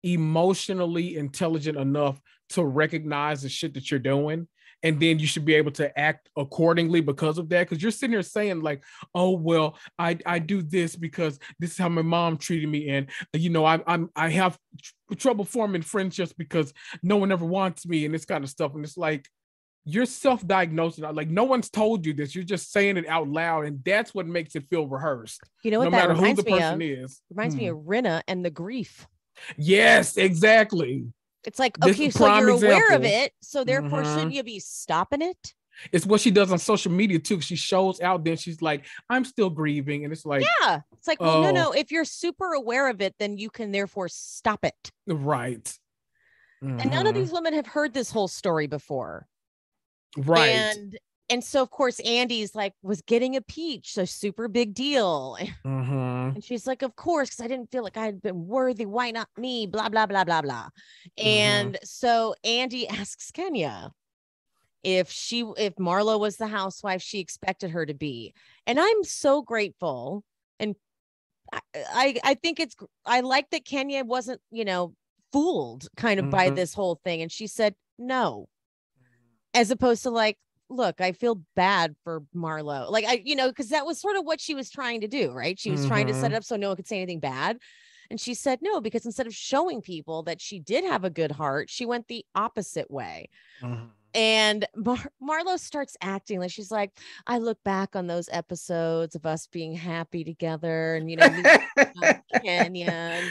emotionally intelligent enough to recognize the shit that you're doing? And then you should be able to act accordingly because of that. Because you're sitting here saying like, oh, well, I do this because this is how my mom treated me. And, you know, I have trouble forming friendships because no one ever wants me and this kind of stuff. And it's like, you're self-diagnosing. Like no one's told you this. You're just saying it out loud. And that's what makes it feel rehearsed. You know what no that matter reminds who the me person of? is. Reminds me of Rinna and the grief. Yes, exactly. It's like, okay, so you're aware of it, so therefore shouldn't you be stopping it? It's what she does on social media too. She shows out, then she's like, I'm still grieving. And it's like, yeah, it's like, well, no. If you're super aware of it, then you can therefore stop it. Right. Mm-hmm. And none of these women have heard this whole story before. Right. And so, of course, Andy's like, was getting a peach, so super big deal. Mm-hmm. And she's like, of course, because I didn't feel like I had been worthy. Why not me? Blah, blah, blah, blah, blah. And so Andy asks Kenya if Marlo was the housewife she expected her to be. And I'm so grateful. And I think I like that Kenya wasn't, fooled kind of by this whole thing. And she said, no, as opposed to like, look, I feel bad for Marlo. Like, because that was sort of what she was trying to do, right? She was trying to set it up so no one could say anything bad. And she said no, because instead of showing people that she did have a good heart, she went the opposite way. And Marlo starts acting like she's like, I look back on those episodes of us being happy together and, Kenya.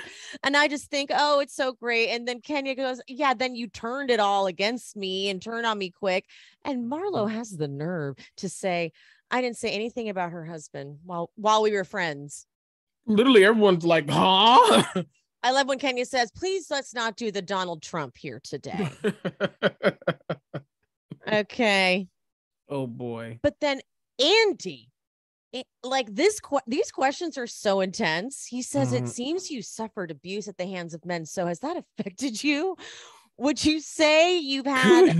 And I just think, oh, it's so great. And then Kenya goes, yeah, then you turned it all against me and turned on me quick. And Marlo has the nerve to say, I didn't say anything about her husband while we were friends. Literally, everyone's like, huh? I love when Kenya says, please, let's not do the Donald Trump here today. Okay. Oh boy. But then Andy, these questions are so intense. He says, it seems you suffered abuse at the hands of men. So has that affected you? Would you say you've had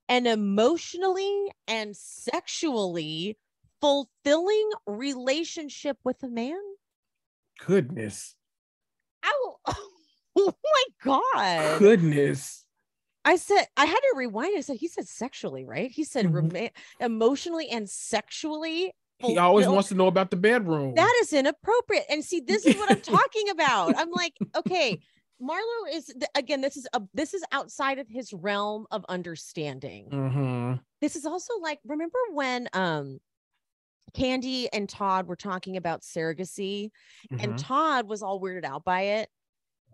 an emotionally and sexually fulfilling relationship with a man? Goodness. Oh my God. Goodness. I said, I had to rewind. I said, he said sexually, right? He said emotionally and sexually. He always wants to know about the bedroom. That is inappropriate. And see, this is what I'm talking about. I'm like, okay, Marlo is, again, this is outside of his realm of understanding. This is also like, remember when Kandi and Todd were talking about surrogacy and Todd was all weirded out by it.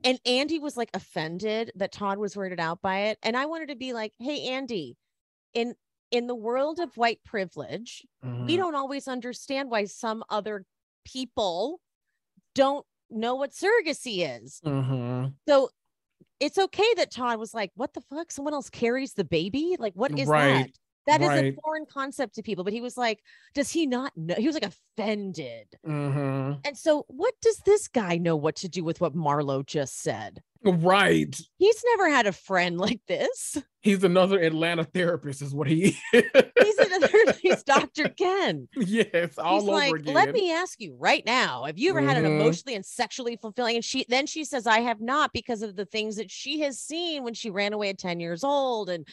And Andy was like offended that Todd was weirded out by it. And I wanted to be like, hey, Andy, in the world of white privilege, we don't always understand why some other people don't know what surrogacy is. So it's okay that Todd was like, what the fuck? Someone else carries the baby? Like, what is that? That is a foreign concept to people. But he was like, does he not know? He was like offended. And so what does this guy know what to do with what Marlo just said? Right. He's never had a friend like this. He's another Atlanta therapist is what he is. He's Dr. Ken. Yes, all he's over like, again. Let me ask you right now, have you ever had an emotionally and sexually fulfilling? And she says, I have not, because of the things that she has seen when she ran away at 10 years old. And,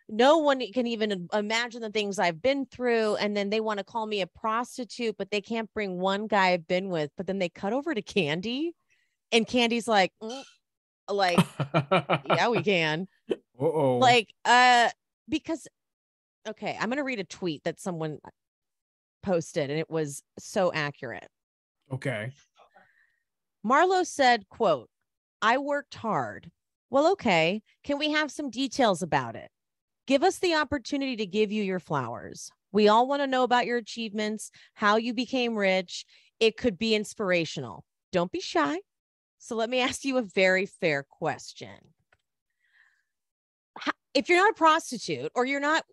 no one can even imagine the things I've been through. And then they want to call me a prostitute, but they can't bring one guy I've been with. But then they cut over to Kandi, and Candy's like, yeah, we can. Like, because, okay, I'm going to read a tweet that someone posted, and it was so accurate. Okay. Marlo said, quote, I worked hard. Well, okay. Can we have some details about it? Give us the opportunity to give you your flowers. We all want to know about your achievements, how you became rich. It could be inspirational. Don't be shy. So let me ask you a very fair question. If you're not a prostitute, or you're not,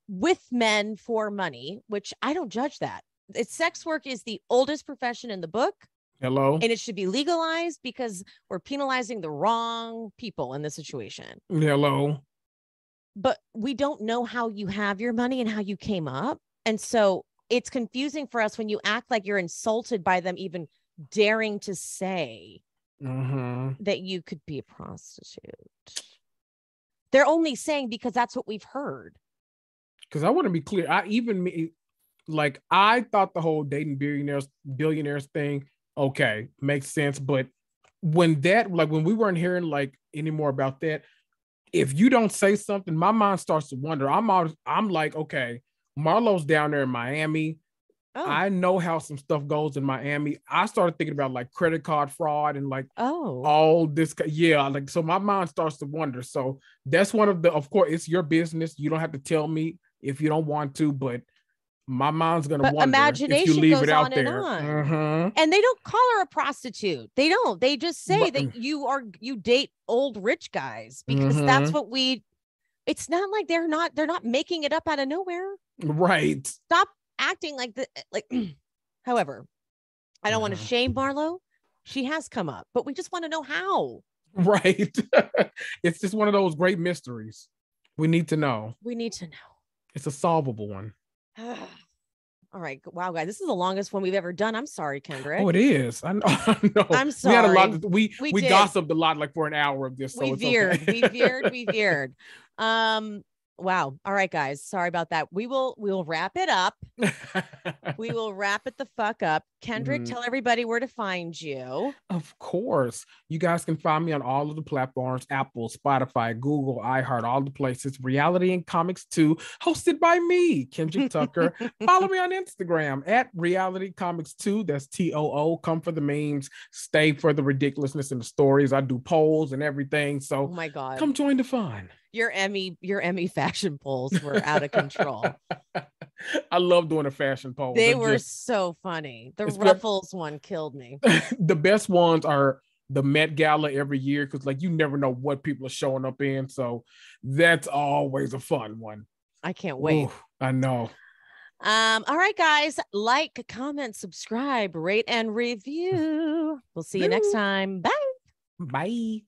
with men for money, which I don't judge that. Sex work is the oldest profession in the book. Hello. And it should be legalized, because we're penalizing the wrong people in this situation. Hello. But we don't know how you have your money and how you came up. And so it's confusing for us when you act like you're insulted by them even daring to say that you could be a prostitute. They're only saying because that's what we've heard. Because I want to be clear. I thought the whole dating billionaires thing, okay, makes sense. But when we weren't hearing any more about that, if you don't say something, my mind starts to wonder. I'm like, okay, Marlo's down there in Miami. I know how some stuff goes in Miami. I started thinking about like credit card fraud and like all this. Yeah, like so my mind starts to wonder. So that's one of the, of course, it's your business. You don't have to tell me if you don't want to, but my mind's gonna wonder imagination if you leave goes it out on there. and on. And they don't call her a prostitute. They don't. They just say that you date old rich guys because that's what it's not like they're not making it up out of nowhere. Right. Stop acting like however, I don't want to shame Marlo. She has come up, but we just want to know how. Right. It's just one of those great mysteries. We need to know. It's a solvable one. All right. Wow, guys, this is the longest one we've ever done. I'm sorry, Kendrick. Oh, it is. I know. I'm sorry. We had a lot. We gossiped a lot, like for an hour of this. So we veered. We veered. Wow. All right, guys. Sorry about that. We'll wrap it up. We will wrap it the fuck up. Kendrick, tell everybody where to find you. Of course. You guys can find me on all of the platforms, Apple, Spotify, Google, iHeart, all the places. Reality and Comics 2, hosted by me, Kendrick Tucker. Follow me on Instagram at Reality Comics 2. That's TOO. Come for the memes. Stay for the ridiculousness in the stories. I do polls and everything. So oh my God, come join the fun. Your Emmy fashion polls were out of control. I love doing a fashion poll. They were so funny. The Ruffles one killed me. The best ones are the Met Gala every year because like you never know what people are showing up in. So that's always a fun one. I can't wait. Ooh, I know. All right, guys. Like, comment, subscribe, rate, and review. We'll see you next time. Bye. Bye.